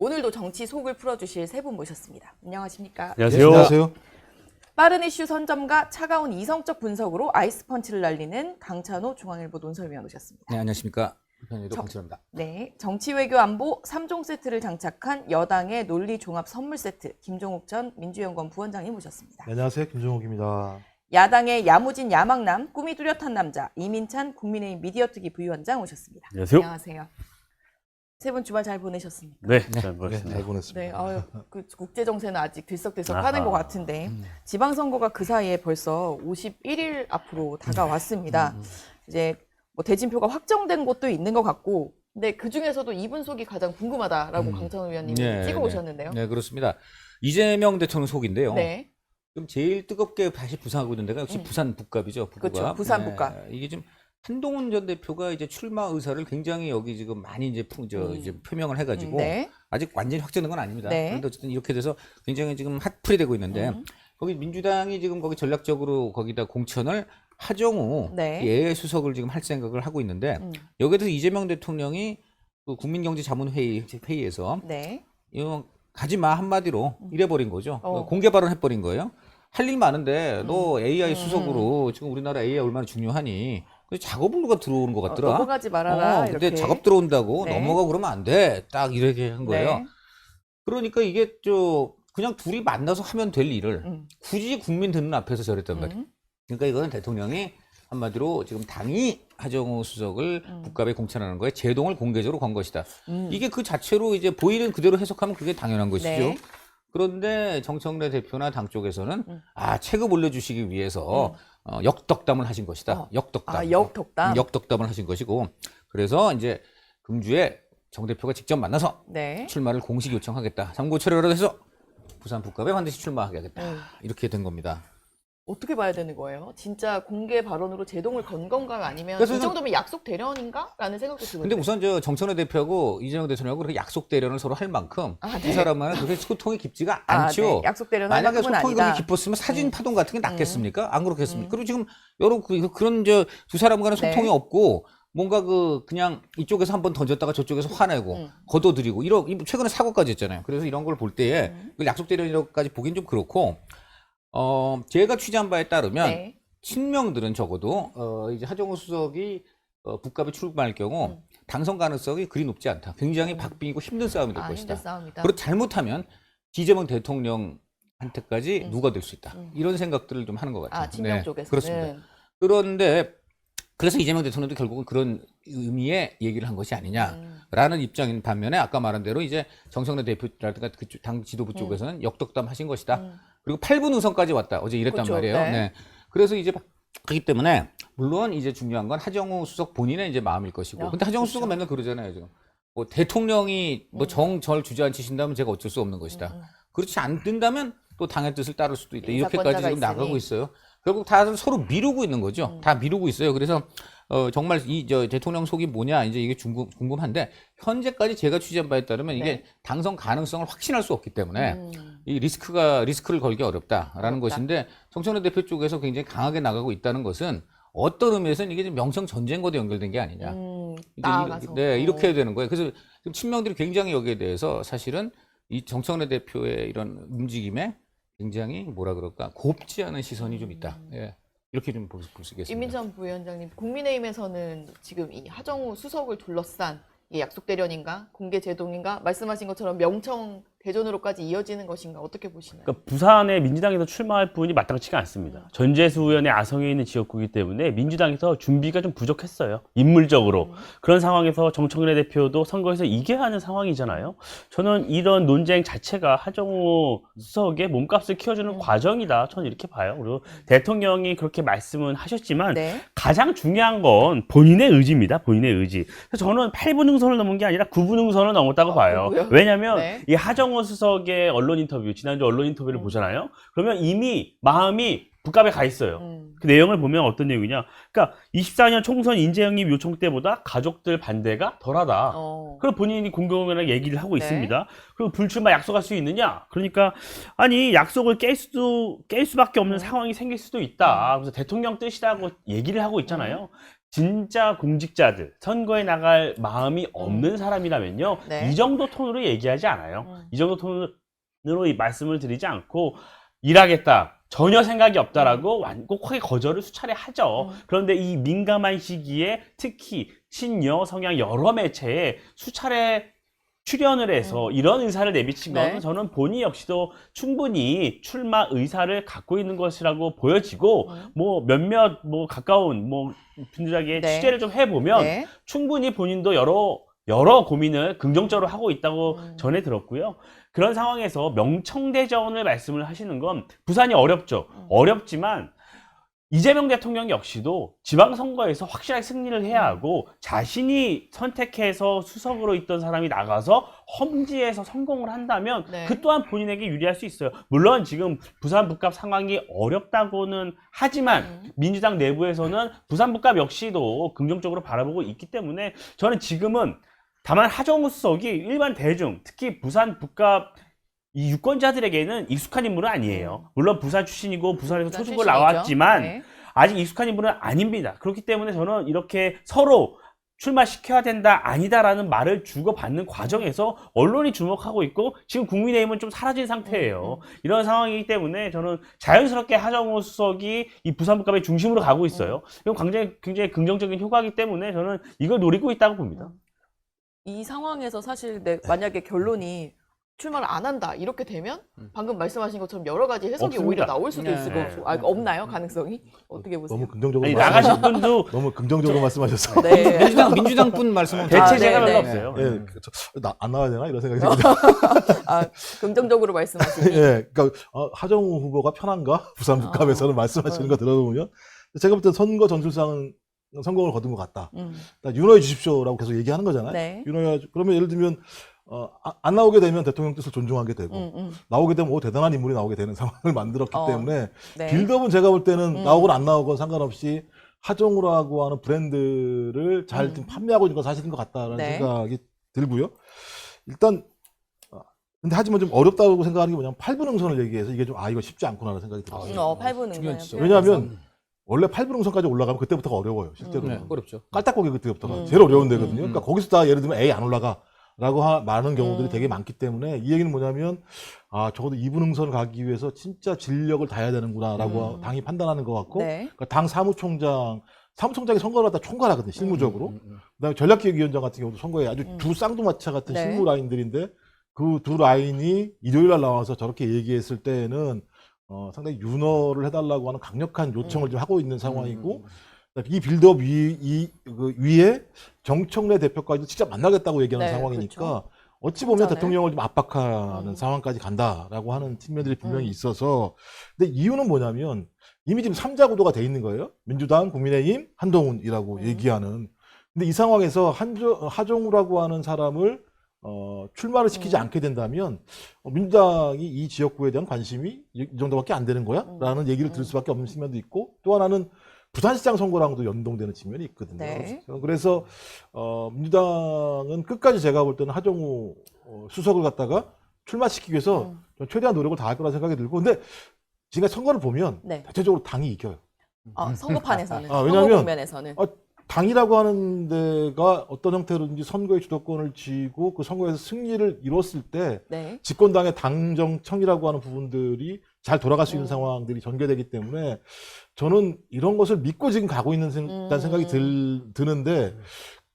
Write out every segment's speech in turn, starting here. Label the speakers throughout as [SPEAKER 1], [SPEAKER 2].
[SPEAKER 1] 오늘도 정치 속을 풀어주실 세 분 모셨습니다. 안녕하십니까?
[SPEAKER 2] 안녕하세요.
[SPEAKER 3] 안녕하세요.
[SPEAKER 1] 빠른 이슈 선점과 차가운 이성적 분석으로 아이스 펀치를 날리는 강찬호 중앙일보 논설위원 오셨습니다.
[SPEAKER 2] 네, 안녕하십니까. 편의도 강철입니다.
[SPEAKER 1] 네, 정치 외교 안보 3종 세트를 장착한 여당의 논리 종합 선물 세트 김종욱 전 민주연구원 부원장님 모셨습니다.
[SPEAKER 3] 네, 안녕하세요. 김종욱입니다.
[SPEAKER 1] 야당의 야무진 야망남, 꿈이 뚜렷한 남자 이민찬 국민의힘 미디어특위 부위원장 오셨습니다.
[SPEAKER 2] 안녕하세요.
[SPEAKER 1] 안녕하세요. 세 분 주말 잘 보내셨습니까?
[SPEAKER 2] 네,
[SPEAKER 3] 네,
[SPEAKER 2] 잘 보냈습니다.
[SPEAKER 3] 잘 보냈습니다.
[SPEAKER 1] 네, 그 국제 정세는 아직 들썩들썩하는
[SPEAKER 2] 아하.
[SPEAKER 1] 것 같은데 지방선거가 그 사이에 벌써 51일 앞으로 다가왔습니다. 이제 뭐 대진표가 확정된 곳도 있는 것 같고, 근데 그 중에서도 이 분석이 가장 궁금하다라고 강찬호 의원님이 찍어 오셨는데요.
[SPEAKER 2] 네, 그렇습니다. 이재명 대통령 속인데요.
[SPEAKER 1] 네,
[SPEAKER 2] 지금 제일 뜨겁게 다시 부상하고 있는 데가 역시 부산 북갑이죠. 북갑.
[SPEAKER 1] 그렇죠. 부산 북갑.
[SPEAKER 2] 이게 좀 한동훈 전 대표가 이제 출마 의사를 굉장히 여기 지금 많이 이제 이제 표명을 해가지고
[SPEAKER 1] 네.
[SPEAKER 2] 아직 완전히 확정된 건 아닙니다.
[SPEAKER 1] 네.
[SPEAKER 2] 그런데 어쨌든 이렇게 돼서 굉장히 지금 핫플이 되고 있는데 거기 민주당이 지금 거기 전략적으로 거기다 공천을 하정우
[SPEAKER 1] 네.
[SPEAKER 2] 예외 수석을 지금 할 생각을 하고 있는데 여기에 대해서 이재명 대통령이 그 국민경제자문회의에서
[SPEAKER 1] 네.
[SPEAKER 2] 이거 가지 마 한마디로 이래버린 거죠.
[SPEAKER 1] 어.
[SPEAKER 2] 공개 발언해버린 거예요. 할 일 많은데 너 AI 수석으로 지금 우리나라 AI 얼마나 중요하니? 그래서 작업으로가 들어오는 것 같더라.
[SPEAKER 1] 넘어가지 말아라.
[SPEAKER 2] 근데
[SPEAKER 1] 이렇게.
[SPEAKER 2] 작업 들어온다고
[SPEAKER 1] 네.
[SPEAKER 2] 넘어가 그러면 안 돼. 딱 이렇게 한 거예요.
[SPEAKER 1] 네.
[SPEAKER 2] 그러니까 이게 그냥 둘이 만나서 하면 될 일을 굳이 국민 듣는 앞에서 저랬단 말이에요. 그러니까 이거는 대통령이 한마디로 지금 당이 하정우 수석을 국감에 공천하는 거에 제동을 공개적으로 건 것이다. 이게 그 자체로 이제 보이는 그대로 해석하면 그게 당연한 것이죠.
[SPEAKER 1] 네.
[SPEAKER 2] 그런데 정청래 대표나 당 쪽에서는 체급 올려주시기 위해서 역덕담을 하신 것이다. 역덕담.
[SPEAKER 1] 아, 역덕담.
[SPEAKER 2] 역덕담을 하신 것이고 그래서 이제 금주에 정 대표가 직접 만나서
[SPEAKER 1] 네.
[SPEAKER 2] 출마를 공식 요청하겠다. 삼고철회라도 해서 부산 북갑에 반드시 출마하게 하겠다. 이렇게 된 겁니다.
[SPEAKER 1] 어떻게 봐야 되는 거예요? 진짜 공개 발언으로 제동을 건 건가요? 아니면
[SPEAKER 2] 그래서
[SPEAKER 1] 이 정도면 약속 대련인가? 라는 생각도 드는데.
[SPEAKER 2] 근데 우선 정청래 대표하고 이재명 대통령하고 그렇게 약속 대련을 서로 할 만큼
[SPEAKER 1] 네.
[SPEAKER 2] 두 사람과는 그렇게 소통이 깊지가 않죠.
[SPEAKER 1] 네. 약속 대련을 할
[SPEAKER 2] 만약에
[SPEAKER 1] 만큼은
[SPEAKER 2] 소통이
[SPEAKER 1] 아니다.
[SPEAKER 2] 그렇게 깊었으면 사진 파동 같은 게 났겠습니까? 안 그렇겠습니까? 그리고 지금 여러 그런 두 사람 간의 소통이
[SPEAKER 1] 네.
[SPEAKER 2] 없고 뭔가 그냥 이쪽에서 한번 던졌다가 저쪽에서 화내고 걷어들이고 최근에 사고까지 했잖아요. 그래서 이런 걸 볼 때에 그걸 약속 대련이라고까지 보긴 좀 그렇고 제가 취재한 바에 따르면
[SPEAKER 1] 네.
[SPEAKER 2] 친명들은 적어도 이제 하정우 수석이 북갑에 출마할 경우 당선 가능성이 그리 높지 않다. 굉장히 박빙이고 힘든 싸움이 될 것이다.
[SPEAKER 1] 힘든 싸움이다.
[SPEAKER 2] 그리고 잘못하면 이재명 대통령한테까지 누가 될 수 있다. 이런 생각들을 좀 하는 것 같아요.
[SPEAKER 1] 친명 쪽에서는.
[SPEAKER 2] 그렇습니다. 그런데 그래서 이재명 대통령도 결국은 그런 의미의 얘기를 한 것이 아니냐라는 입장인 반면에 아까 말한 대로 이제 정청래 대표라든가 그 당 지도부 쪽에서는 역덕담 하신 것이다. 그리고 8분 의선까지 왔다. 어제 이랬단
[SPEAKER 1] 그렇죠.
[SPEAKER 2] 말이에요.
[SPEAKER 1] 네.
[SPEAKER 2] 네. 그래서 이제 그렇기 때문에 물론 이제 중요한 건 하정우 수석 본인의 이제 마음일 것이고. 근데 하정우 수석은 맨날 그러잖아요, 지금. 뭐 대통령이 뭐 절 주저앉히신다면 제가 어쩔 수 없는 것이다. 그렇지 않는다면 또 당의 뜻을 따를 수도 있다. 이렇게까지 지금 나가고 있어요. 결국 다들 서로 미루고 있는 거죠. 다 미루고 있어요. 그래서 정말 대통령 속이 뭐냐 이제 이게 궁금한데 현재까지 제가 취재한 바에 따르면 이게 당선 가능성을 확신할 수 없기 때문에 이 리스크를 걸기 어렵다라는 것인데 정청래 대표 쪽에서 굉장히 강하게 나가고 있다는 것은 어떤 의미에서는 이게 명성 전쟁과도 연결된 게 아니냐.
[SPEAKER 1] 나아가서.
[SPEAKER 2] 이렇게 해야 되는 거예요. 그래서 지금 친명들이 굉장히 여기에 대해서 사실은 이 정청래 대표의 이런 움직임에 굉장히 뭐라 그럴까 곱지 않은 시선이 좀 있다. 예. 이렇게 좀 볼 수 있겠습니다.
[SPEAKER 1] 이민찬 부위원장님, 국민의힘에서는 지금 이 하정우 수석을 둘러싼 이 약속 대련인가, 공개 제동인가, 말씀하신 것처럼 명청 대전으로까지 이어지는 것인가 어떻게 보시나요?
[SPEAKER 4] 그러니까 부산에 민주당에서 출마할 분이 마땅치가 않습니다. 전재수 의원의 아성에 있는 지역구이기 때문에 민주당에서 준비가 좀 부족했어요. 인물적으로. 그런 상황에서 정청래 대표도 선거에서 이겨야 하는 상황이잖아요. 저는 이런 논쟁 자체가 하정우 수석의 몸값을 키워주는 과정이다. 저는 이렇게 봐요. 그리고 대통령이 그렇게 말씀은 하셨지만
[SPEAKER 1] 네.
[SPEAKER 4] 가장 중요한 건 본인의 의지입니다. 본인의 의지. 그래서 저는 8분 응선을 넘은 게 아니라 9분 응선을 넘었다고 봐요.
[SPEAKER 1] 그렇고요.
[SPEAKER 4] 왜냐하면
[SPEAKER 1] 네.
[SPEAKER 4] 이 하정우 수석의 언론 인터뷰, 지난주 언론 인터뷰를 보잖아요. 그러면 이미 마음이 북갑에 가 있어요. 그 내용을 보면 어떤 내용이냐. 그러니까 24년 총선 인재영입 요청 때보다 가족들 반대가 덜하다. 그걸 본인이 공공연하게 얘기를 하고
[SPEAKER 1] 네.
[SPEAKER 4] 있습니다. 그리고 불출마 약속할 수 있느냐? 그러니까 아니 약속을 깰 수밖에 없는 상황이 생길 수도 있다. 그래서 대통령 뜻이라고 얘기를 하고 있잖아요. 진짜 공직자들, 선거에 나갈 마음이 없는 사람이라면요,
[SPEAKER 1] 네.
[SPEAKER 4] 이 정도 톤으로 얘기하지 않아요. 이 정도 톤으로 이 말씀을 드리지 않고, 일하겠다, 전혀 생각이 없다라고 완곡하게 거절을 수차례 하죠. 그런데 이 민감한 시기에 특히 친여 성향 여러 매체에 수차례 출연을 해서 이런 의사를 내비친
[SPEAKER 1] 네.
[SPEAKER 4] 것은 저는 본인 역시도 충분히 출마 의사를 갖고 있는 것이라고 보여지고, 뭐 몇몇 뭐 가까운 뭐 분들에게
[SPEAKER 1] 네.
[SPEAKER 4] 취재를 좀 해보면
[SPEAKER 1] 네.
[SPEAKER 4] 충분히 본인도 여러 고민을 긍정적으로 하고 있다고 전해 들었고요. 그런 상황에서 명청대전을 말씀을 하시는 건 부산이 어렵죠. 어렵지만 이재명 대통령 역시도 지방선거에서 확실하게 승리를 해야 하고, 자신이 선택해서 수석으로 있던 사람이 나가서 험지에서 성공을 한다면
[SPEAKER 1] 네.
[SPEAKER 4] 그 또한 본인에게 유리할 수 있어요. 물론 지금 부산 북갑 상황이 어렵다고는 하지만 민주당 내부에서는 부산 북갑 역시도 긍정적으로 바라보고 있기 때문에 저는 지금은, 다만 하정우 수석이 일반 대중, 특히 부산 북갑 이 유권자들에게는 익숙한 인물은 아니에요. 물론 부산 출신이고 부산에서
[SPEAKER 1] 부산
[SPEAKER 4] 초중고
[SPEAKER 1] 출신이죠.
[SPEAKER 4] 나왔지만
[SPEAKER 1] 네.
[SPEAKER 4] 아직 익숙한 인물은 아닙니다. 그렇기 때문에 저는 이렇게 서로 출마시켜야 된다, 아니다라는 말을 주고받는 과정에서 언론이 주목하고 있고, 지금 국민의힘은 좀 사라진 상태예요. 이런 상황이기 때문에 저는 자연스럽게 하정우 수석이 이 부산 북갑의 중심으로 가고 있어요. 이건 굉장히 긍정적인 효과이기 때문에 저는 이걸 노리고 있다고 봅니다.
[SPEAKER 1] 이 상황에서 사실 만약에 결론이 출마를 안 한다 이렇게 되면 방금 말씀하신 것처럼 여러 가지 해석이
[SPEAKER 4] 없습니다.
[SPEAKER 1] 오히려 나올 수도
[SPEAKER 2] 네.
[SPEAKER 1] 있을 거고 없나요? 가능성이? 어떻게 보세요?
[SPEAKER 3] 너무 긍정적으로
[SPEAKER 4] 아니, 나가신 분도
[SPEAKER 3] 너무 긍정적으로 말씀하셨어요.
[SPEAKER 1] 네.
[SPEAKER 2] 민주당 분 말씀은
[SPEAKER 4] 대체제가
[SPEAKER 1] 네,
[SPEAKER 4] 별로
[SPEAKER 1] 네.
[SPEAKER 4] 없어요.
[SPEAKER 3] 예, 안 나와야 되나 이런 생각이 듭니다.
[SPEAKER 1] 아, 긍정적으로 말씀하시니.
[SPEAKER 3] 예, 그러니까 하정우 후보가 편한가 부산 북갑에서는 말씀하시는 거 들어보면 제가 볼 땐 선거 전술상 성공을 거둔 것 같다. 윤호해 주십시오라고 계속 얘기하는 거잖아요.
[SPEAKER 1] 네.
[SPEAKER 3] 윤호해 그러면 예를 들면 안 나오게 되면 대통령 뜻을 존중하게 되고 나오게 되면 대단한 인물이 나오게 되는 상황을 만들었기 때문에
[SPEAKER 1] 네.
[SPEAKER 3] 빌드업은 제가 볼 때는 나오건 안 나오건 상관없이 하정우라고 하는 브랜드를 잘 판매하고 있는 건 사실인 것 같다라는
[SPEAKER 1] 네.
[SPEAKER 3] 생각이 들고요. 일단 근데 하지만 좀 어렵다고 생각하는 게 뭐냐면 8분 응선을 얘기해서 이게 좀 이거 쉽지 않구나라는 생각이 들어요.
[SPEAKER 1] 8분
[SPEAKER 2] 중요한
[SPEAKER 1] 응선.
[SPEAKER 2] 지점.
[SPEAKER 3] 왜냐하면 원래 8분 응선까지 올라가면 그때부터가 어려워요. 실제로.
[SPEAKER 2] 네, 어렵죠.
[SPEAKER 3] 깔딱고기 그때부터가 제일 어려운 데거든요. 그러니까 거기서 다 예를 들면 에이 안 올라가라고 많은 경우들이 되게 많기 때문에 이 얘기는 뭐냐면 적어도 2분 응선을 가기 위해서 진짜 진력을 다해야 되는구나라고 당이 판단하는 것 같고
[SPEAKER 1] 네.
[SPEAKER 3] 그러니까 당 사무총장이 선거를 하다 총괄하거든요. 실무적으로. 그다음에 전략기획위원장 같은 경우도 선거에 아주 두 쌍두마차 같은
[SPEAKER 1] 네.
[SPEAKER 3] 실무 라인들인데 그 두 라인이 일요일 날 나와서 저렇게 얘기했을 때는 상당히 윤허를 해달라고 하는 강력한 요청을 좀 하고 있는 상황이고 이 빌드업 위에 정청래 대표까지도 직접 만나겠다고 얘기하는
[SPEAKER 1] 네,
[SPEAKER 3] 상황이니까
[SPEAKER 1] 그렇죠.
[SPEAKER 3] 어찌 보면
[SPEAKER 1] 혼자는.
[SPEAKER 3] 대통령을 좀 압박하는 상황까지 간다라고 하는 측면들이 분명히 있어서 근데 이유는 뭐냐면 이미 지금 3자 구도가 돼 있는 거예요. 민주당, 국민의힘, 한동훈이라고 얘기하는. 근데 이 상황에서 하정우라고 하는 사람을 출마를 시키지 않게 된다면 민주당이 이 지역구에 대한 관심이 이 정도밖에 안 되는 거야? 라는 얘기를 들을 수밖에 없는 측면도 있고 또 하나는 부산시장 선거랑도 연동되는 측면이 있거든요.
[SPEAKER 1] 네.
[SPEAKER 3] 그래서 민주당은 끝까지 제가 볼 때는 하정우 수석을 갖다가 출마시키기 위해서 최대한 노력을 다할 거라 생각이 들고 근데 지금 선거를 보면
[SPEAKER 1] 네.
[SPEAKER 3] 대체적으로 당이 이겨요.
[SPEAKER 1] 선거판에서는.
[SPEAKER 3] 왜냐하면
[SPEAKER 1] 선거 국면에서는.
[SPEAKER 3] 당이라고 하는 데가 어떤 형태로든지 선거의 주도권을 쥐고 그 선거에서 승리를 이뤘을 때
[SPEAKER 1] 네.
[SPEAKER 3] 집권당의 당정청이라고 하는 부분들이 잘 돌아갈 수 있는 상황들이 전개되기 때문에 저는 이런 것을 믿고 지금 가고 있는 생각이 드는데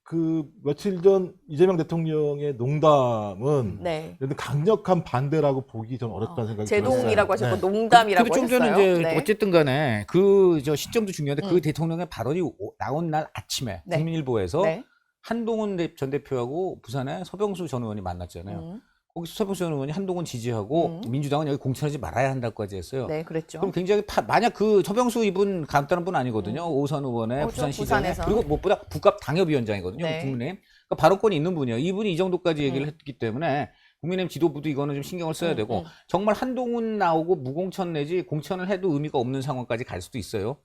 [SPEAKER 3] 그 며칠 전 이재명 대통령의 농담은
[SPEAKER 1] 네.
[SPEAKER 3] 강력한 반대라고 보기 좀 어렵다는 생각이 들어요.
[SPEAKER 1] 제동이라고 하셨고
[SPEAKER 3] 네.
[SPEAKER 1] 농담이라고
[SPEAKER 2] 근데 좀 전에
[SPEAKER 1] 하셨어요.
[SPEAKER 2] 이제
[SPEAKER 1] 네.
[SPEAKER 2] 어쨌든 간에 그 시점도 중요한데 그 대통령의 발언이 나온 날 아침에
[SPEAKER 1] 네.
[SPEAKER 2] 국민일보에서
[SPEAKER 1] 네.
[SPEAKER 2] 한동훈 전 대표하고 부산에 서병수 전 의원이 만났잖아요. 거기서 서병수 전 의원이 한동훈 지지하고 민주당은 여기 공천하지 말아야 한다고까지 했어요.
[SPEAKER 1] 네, 그랬죠.
[SPEAKER 2] 그럼 굉장히 만약 그 서병수 이분 간단한 분 아니거든요. 오선 의원의 부산시장에
[SPEAKER 1] 부산에서.
[SPEAKER 2] 그리고 무엇보다 북갑 당협위원장이거든요.
[SPEAKER 1] 네.
[SPEAKER 2] 국민의힘. 그러니까 발언권이 있는 분이에요. 이분이 이 정도까지 얘기를 했기 때문에 국민의힘 지도부도 이거는 좀 신경을 써야 되고 정말 한동훈 나오고 무공천 내지 공천을 해도 의미가 없는 상황까지 갈 수도 있어요.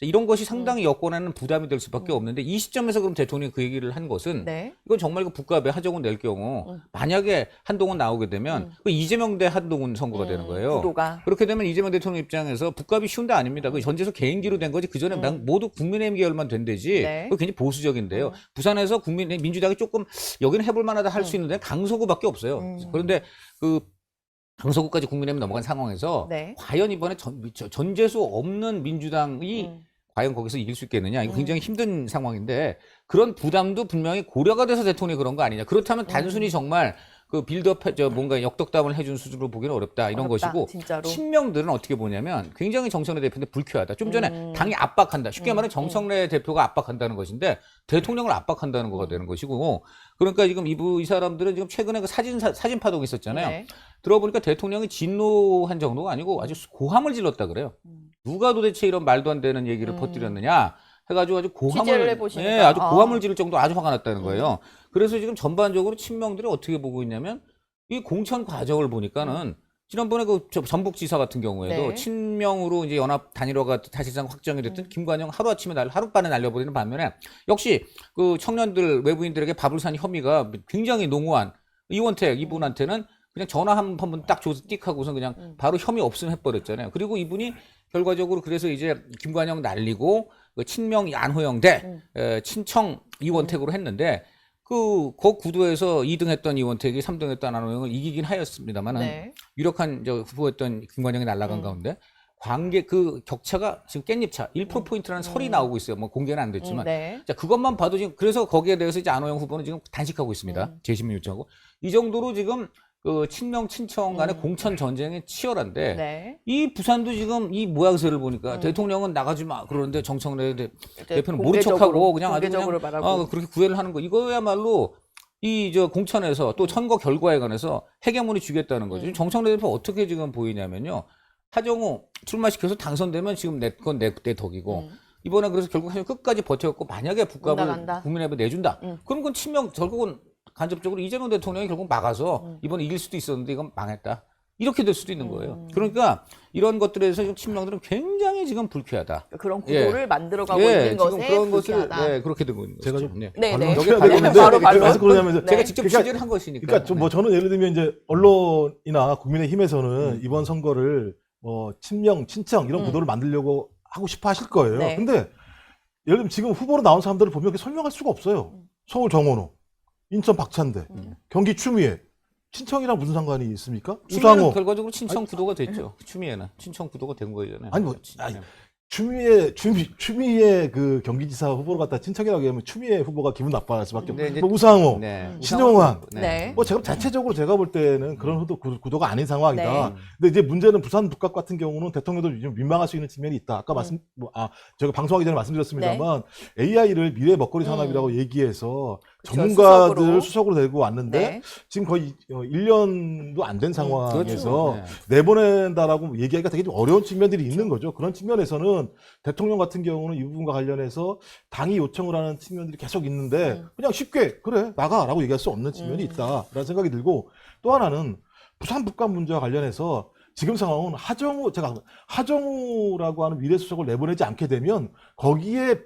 [SPEAKER 2] 이런 것이 상당히 여권에는 부담이 될 수밖에 없는데 이 시점에서 그럼 대통령이 그 얘기를 한 것은
[SPEAKER 1] 네.
[SPEAKER 2] 이건 정말 그 국감에 하정우 낼 경우 만약에 한동훈 나오게 되면 그 이재명 대 한동훈 선거가 되는 거예요.
[SPEAKER 1] 구도가.
[SPEAKER 2] 그렇게 되면 이재명 대통령 입장에서 북값이 쉬운 데 아닙니다. 그 전제에서 개인기로 된 거지. 그 전에 모두 국민의힘 계열만 된 데지.
[SPEAKER 1] 네.
[SPEAKER 2] 그거 굉장히 보수적인데요. 부산에서 민주당이 조금 여기는 해볼 만하다 할 수 있는데 강서구밖에 없어요. 그런데 그 강서구까지 국민의힘이 넘어간 상황에서
[SPEAKER 1] 네.
[SPEAKER 2] 과연 이번에 전재수 없는 민주당이 과연 거기서 이길 수 있겠느냐. 이거 굉장히 힘든 상황인데 그런 부담도 분명히 고려가 돼서 대통령이 그런 거 아니냐. 그렇다면 단순히 정말 그 빌드업 뭔가 역덕담을 해준 수준으로 보기는 어렵다 이런
[SPEAKER 1] 어렵다,
[SPEAKER 2] 것이고
[SPEAKER 1] 진짜로.
[SPEAKER 2] 친명들은 어떻게 보냐면 굉장히 정청래 대표인데 불쾌하다. 좀 전에 당이 압박한다. 쉽게 말하면 정청래 대표가 압박한다는 것인데 대통령을 압박한다는 거가 되는 것이고 그러니까 지금 이 사람들은 지금 최근에 그 사진 파동이 있었잖아요.
[SPEAKER 1] 네.
[SPEAKER 2] 들어보니까 대통령이 진노한 정도가 아니고 아주 고함을 질렀다 그래요. 누가 도대체 이런 말도 안 되는 얘기를 퍼뜨렸느냐 해가지고 아주
[SPEAKER 1] 취재를
[SPEAKER 2] 고함을
[SPEAKER 1] 해보시니까.
[SPEAKER 2] 예, 아주 고함을 지를 정도로 아주 화가 났다는 거예요. 그래서 지금 전반적으로 친명들이 어떻게 보고 있냐면 이 공천 과정을 보니까는 지난번에 그 전북지사 같은 경우에도
[SPEAKER 1] 네.
[SPEAKER 2] 친명으로 이제 연합 단일화가 사실상 확정이 됐던 김관영 하루만에 날려버리는 반면에 역시 그 청년들 외부인들에게 밥을 산 혐의가 굉장히 농후한 이원택 이분한테는 그냥 전화 한 번 딱 줘서 띡 하고서 그냥 바로 혐의 없음 해버렸잖아요. 그리고 이분이 결과적으로 그래서 이제 김관영 날리고 그 친명 안호영 대 친청 이원택으로 했는데 그 구도에서 2등 했던 이원택이 3등 했던 안호영을 이기긴 하였습니다만은
[SPEAKER 1] 네.
[SPEAKER 2] 유력한 후보였던 김관영이 날아간 가운데 관계 그 격차가 지금 깻잎차 1%포인트라는 설이 나오고 있어요. 뭐 공개는 안 됐지만.
[SPEAKER 1] 네.
[SPEAKER 2] 자, 그것만 봐도 지금 그래서 거기에 대해서 이제 안호영 후보는 지금 단식하고 있습니다. 재심을 요청하고. 이 정도로 지금 그 친명 친청 간의 공천 전쟁이 치열한데
[SPEAKER 1] 네.
[SPEAKER 2] 이 부산도 지금 이 모양새를 보니까 대통령은 나가지 마 그러는데 정청래 대표는 모른 척하고 그냥 아주
[SPEAKER 1] 공개적으로
[SPEAKER 2] 그냥
[SPEAKER 1] 말하고.
[SPEAKER 2] 그렇게 구애를 하는 거 이거야말로 이 공천에서 또 선거 결과에 관해서 해결문이 주겠다는 거죠. 정청래 대표 어떻게 지금 보이냐면요. 하정우 출마시켜서 당선되면 지금 내 덕이고 이번에 그래서 결국 끝까지 버텨갖고 만약에 북값을
[SPEAKER 1] 온다.
[SPEAKER 2] 국민의힘에 내준다. 그럼 그건 친명 결국은 간접적으로 이재명 대통령이 결국 막아서 이번에 이길 수도 있었는데 이건 망했다. 이렇게 될 수도 있는 거예요. 그러니까 이런 것들에서 지금 친명들은 굉장히 지금 불쾌하다.
[SPEAKER 1] 그런 구도를 만들어가고
[SPEAKER 2] 예,
[SPEAKER 1] 있는
[SPEAKER 2] 지금
[SPEAKER 1] 것에
[SPEAKER 2] 그런 것을
[SPEAKER 1] 불쾌하다.
[SPEAKER 2] 예, 그렇게 되고 있는 거죠.
[SPEAKER 3] 제가 좀
[SPEAKER 2] 네.
[SPEAKER 1] 네, 네.
[SPEAKER 3] 여기 되겠는데
[SPEAKER 1] 바로
[SPEAKER 3] 그래서 그러냐면
[SPEAKER 1] 네.
[SPEAKER 2] 제가 직접
[SPEAKER 3] 그러니까
[SPEAKER 2] 취재를 한 것이니까.
[SPEAKER 3] 그러니까 뭐 저는 예를 들면 이제 언론이나 국민의힘에서는 이번 선거를 친명, 친청 이런 구도를 만들려고 하고 싶어 하실 거예요.
[SPEAKER 1] 네.
[SPEAKER 3] 근데 예를 들면 지금 후보로 나온 사람들을 보면 이렇게 설명할 수가 없어요. 서울 정원호, 인천 박찬대, 경기 추미애. 친청이랑 무슨 상관이 있습니까?
[SPEAKER 2] 추미애는
[SPEAKER 3] 우상호.
[SPEAKER 2] 결과적으로 친청 구도가 됐죠. 추미애는 친청 구도가 된 거잖아요.
[SPEAKER 3] 아니 뭐 추미애 그 경기지사 후보로 갖다 친청이라고 하면 추미애 후보가 기분 나빠할 수밖에
[SPEAKER 2] 네,
[SPEAKER 3] 없고
[SPEAKER 2] 이제-
[SPEAKER 3] 뭐 우상호,
[SPEAKER 2] 네.
[SPEAKER 3] 신용환.
[SPEAKER 1] 네.
[SPEAKER 3] 뭐 제가 자체적으로 제가 볼 때는 그런 구도가 아닌 상황이다.
[SPEAKER 1] 네.
[SPEAKER 3] 근데 이제 문제는 부산 북각 같은 경우는 대통령도 좀 민망할 수 있는 측면이 있다. 아까 제가 방송하기 전에 말씀드렸습니다만 AI를 미래 먹거리 산업이라고 얘기해서
[SPEAKER 1] 그쵸,
[SPEAKER 3] 전문가들 수석으로 데리고 왔는데
[SPEAKER 1] 네.
[SPEAKER 3] 지금 거의 1년도 안 된 상황에서
[SPEAKER 2] 그렇죠. 네.
[SPEAKER 3] 내보낸다라고 얘기하기가 되게 좀 어려운 측면들이 있는 거죠. 그런 측면에서는 대통령 같은 경우는 이 부분과 관련해서 당이 요청을 하는 측면들이 계속 있는데 그냥 쉽게 그래 나가라고 얘기할 수 없는 측면이 있다라는 생각이 들고 또 하나는 부산 북감 문제와 관련해서 지금 상황은 하정우라고 하는 미래수석을 내보내지 않게 되면 거기에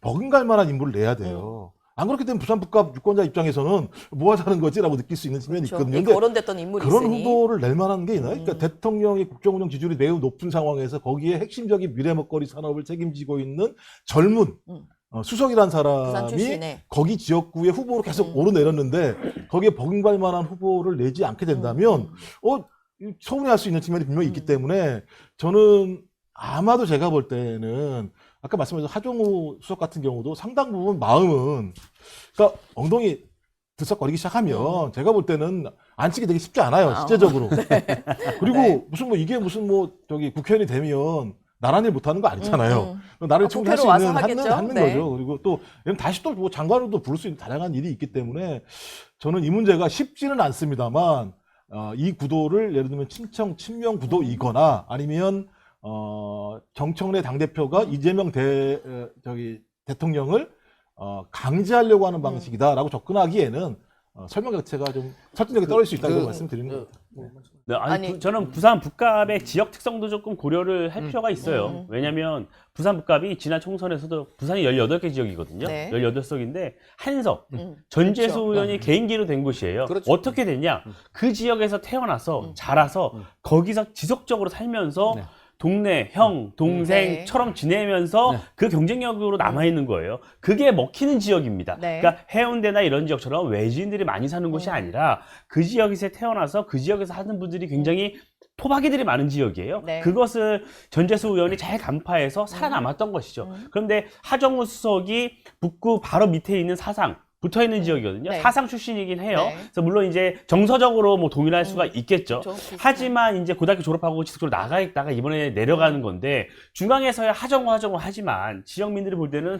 [SPEAKER 3] 버금갈 만한 인물을 내야 돼요. 안 그렇게 되면 부산 북감 유권자 입장에서는 뭐 하자는 거지라고 느낄 수 있는 측면이
[SPEAKER 1] 그렇죠.
[SPEAKER 3] 있거든요.
[SPEAKER 1] 이
[SPEAKER 3] 근데
[SPEAKER 1] 거론됐던 인물이
[SPEAKER 3] 그런
[SPEAKER 1] 있으니.
[SPEAKER 3] 후보를 낼 만한 게 있나요? 그러니까 대통령의 국정운영 지지율이 매우 높은 상황에서 거기에 핵심적인 미래 먹거리 산업을 책임지고 있는 젊은 수석이란
[SPEAKER 1] 부산
[SPEAKER 3] 사람이
[SPEAKER 1] 출신에.
[SPEAKER 3] 거기 지역구의 후보로 계속 오르내렸는데 거기에 버금갈 만한 후보를 내지 않게 된다면 서운해할 수 있는 측면이 분명히 있기 때문에 저는 아마도 제가 볼 때는 아까 말씀하신 하정우 수석 같은 경우도 상당 부분 마음은 그러니까 엉덩이 들썩거리기 시작하면 제가 볼 때는 앉히기 되게 쉽지 않아요, 실제적으로. 그리고
[SPEAKER 1] 네.
[SPEAKER 3] 이게 무슨 국회의원이 되면 나란 일 못하는 거 아니잖아요. 나를 충분히 할 수
[SPEAKER 1] 국회로
[SPEAKER 3] 있는
[SPEAKER 1] 와서 하겠죠?
[SPEAKER 3] 하는
[SPEAKER 1] 네.
[SPEAKER 3] 거죠. 그리고 또 다시 또 뭐 장관으로도 부를 수 있는 다양한 일이 있기 때문에 저는 이 문제가 쉽지는 않습니다만 이 구도를 예를 들면 친명 구도이거나 아니면 정청래 당대표가 이재명 대통령을 강제하려고 하는 방식이다라고 접근하기에는 설명 자체가 좀 설득력이 떨어질 수 있다고 말씀드리는 겁니다.
[SPEAKER 4] 네, 아니,
[SPEAKER 1] 아니,
[SPEAKER 4] 저는 부산 북갑의 지역 특성도 조금 고려를 할 필요가 있어요. 왜냐하면 부산 북갑이 지난 총선에서도 부산이 18개 지역이거든요.
[SPEAKER 1] 네.
[SPEAKER 4] 18석인데 한석, 전재수
[SPEAKER 1] 그렇죠.
[SPEAKER 4] 의원이 개인기로 된 곳이에요.
[SPEAKER 2] 그렇죠.
[SPEAKER 4] 어떻게 됐냐? 그 지역에서 태어나서 자라서 거기서 지속적으로 살면서
[SPEAKER 2] 네.
[SPEAKER 4] 동네, 형, 동생처럼 지내면서
[SPEAKER 2] 네.
[SPEAKER 4] 그 경쟁력으로 남아있는 거예요. 그게 먹히는 지역입니다.
[SPEAKER 1] 네.
[SPEAKER 4] 그러니까 해운대나 이런 지역처럼 외지인들이 많이 사는 곳이 아니라 그 지역에서 태어나서 그 지역에서 사는 분들이 굉장히 토박이들이 많은 지역이에요.
[SPEAKER 1] 네.
[SPEAKER 4] 그것을 전재수 의원이 잘 간파해서 살아남았던 것이죠. 그런데 하정우 수석이 북구 바로 밑에 있는 사상, 붙어 있는 지역이거든요.
[SPEAKER 1] 네.
[SPEAKER 4] 사상 출신이긴 해요.
[SPEAKER 1] 네.
[SPEAKER 4] 그래서 물론 이제 정서적으로 뭐 동일할 수가 있겠죠.
[SPEAKER 1] 그렇죠. 비슷한.
[SPEAKER 4] 하지만 이제 고등학교 졸업하고 지속적으로 나가 있다가 이번에 내려가는 건데 중앙에서야 하정우 하지만 지역민들이 볼 때는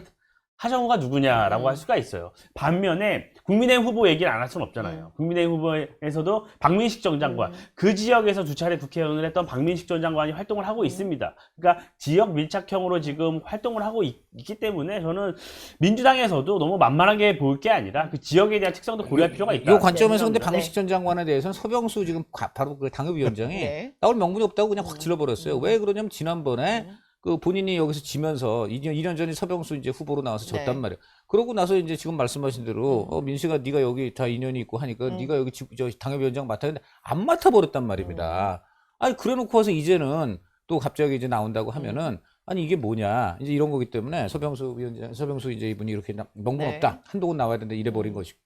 [SPEAKER 4] 하정우가 누구냐라고 할 수가 있어요. 반면에 국민의힘 후보 얘기를 안 할 수는 없잖아요. 국민의힘 후보에서도 박민식 전 장관, 그 지역에서 두 차례 국회의원을 했던 박민식 전 장관이 활동을 하고 있습니다. 그러니까 지역 밀착형으로 지금 활동을 하고 있기 때문에 저는 민주당에서도 너무 만만하게 볼 게 아니라 그 지역에 대한 특성도 고려할 필요가 있다.
[SPEAKER 2] 이 관점에서 근데
[SPEAKER 1] 네.
[SPEAKER 2] 박민식 전 장관에 대해서는 서병수 지금 바로 그 당협위원장이
[SPEAKER 1] 네.
[SPEAKER 2] 나올 명분이 없다고 그냥 확 질러버렸어요. 왜 그러냐면 지난번에 그 본인이 여기서 지면서 2년 전에 서병수 이제 후보로 나와서 졌단
[SPEAKER 1] 네.
[SPEAKER 2] 말이에요. 그러고 나서 이제 지금 말씀하신 대로 민식아 네가 여기 다 인연이 있고 하니까 네가 여기 저 당협위원장 맡았는데 안 맡아버렸단 말입니다. 아니 그래놓고 와서 이제는 또 갑자기 이제 나온다고 하면은 아니 이게 뭐냐 이제 이런 거기 때문에 서병수 이제 이분이 이렇게 명분
[SPEAKER 1] 네.
[SPEAKER 2] 없다 한동훈 나와야 되는데 이래버린 것이고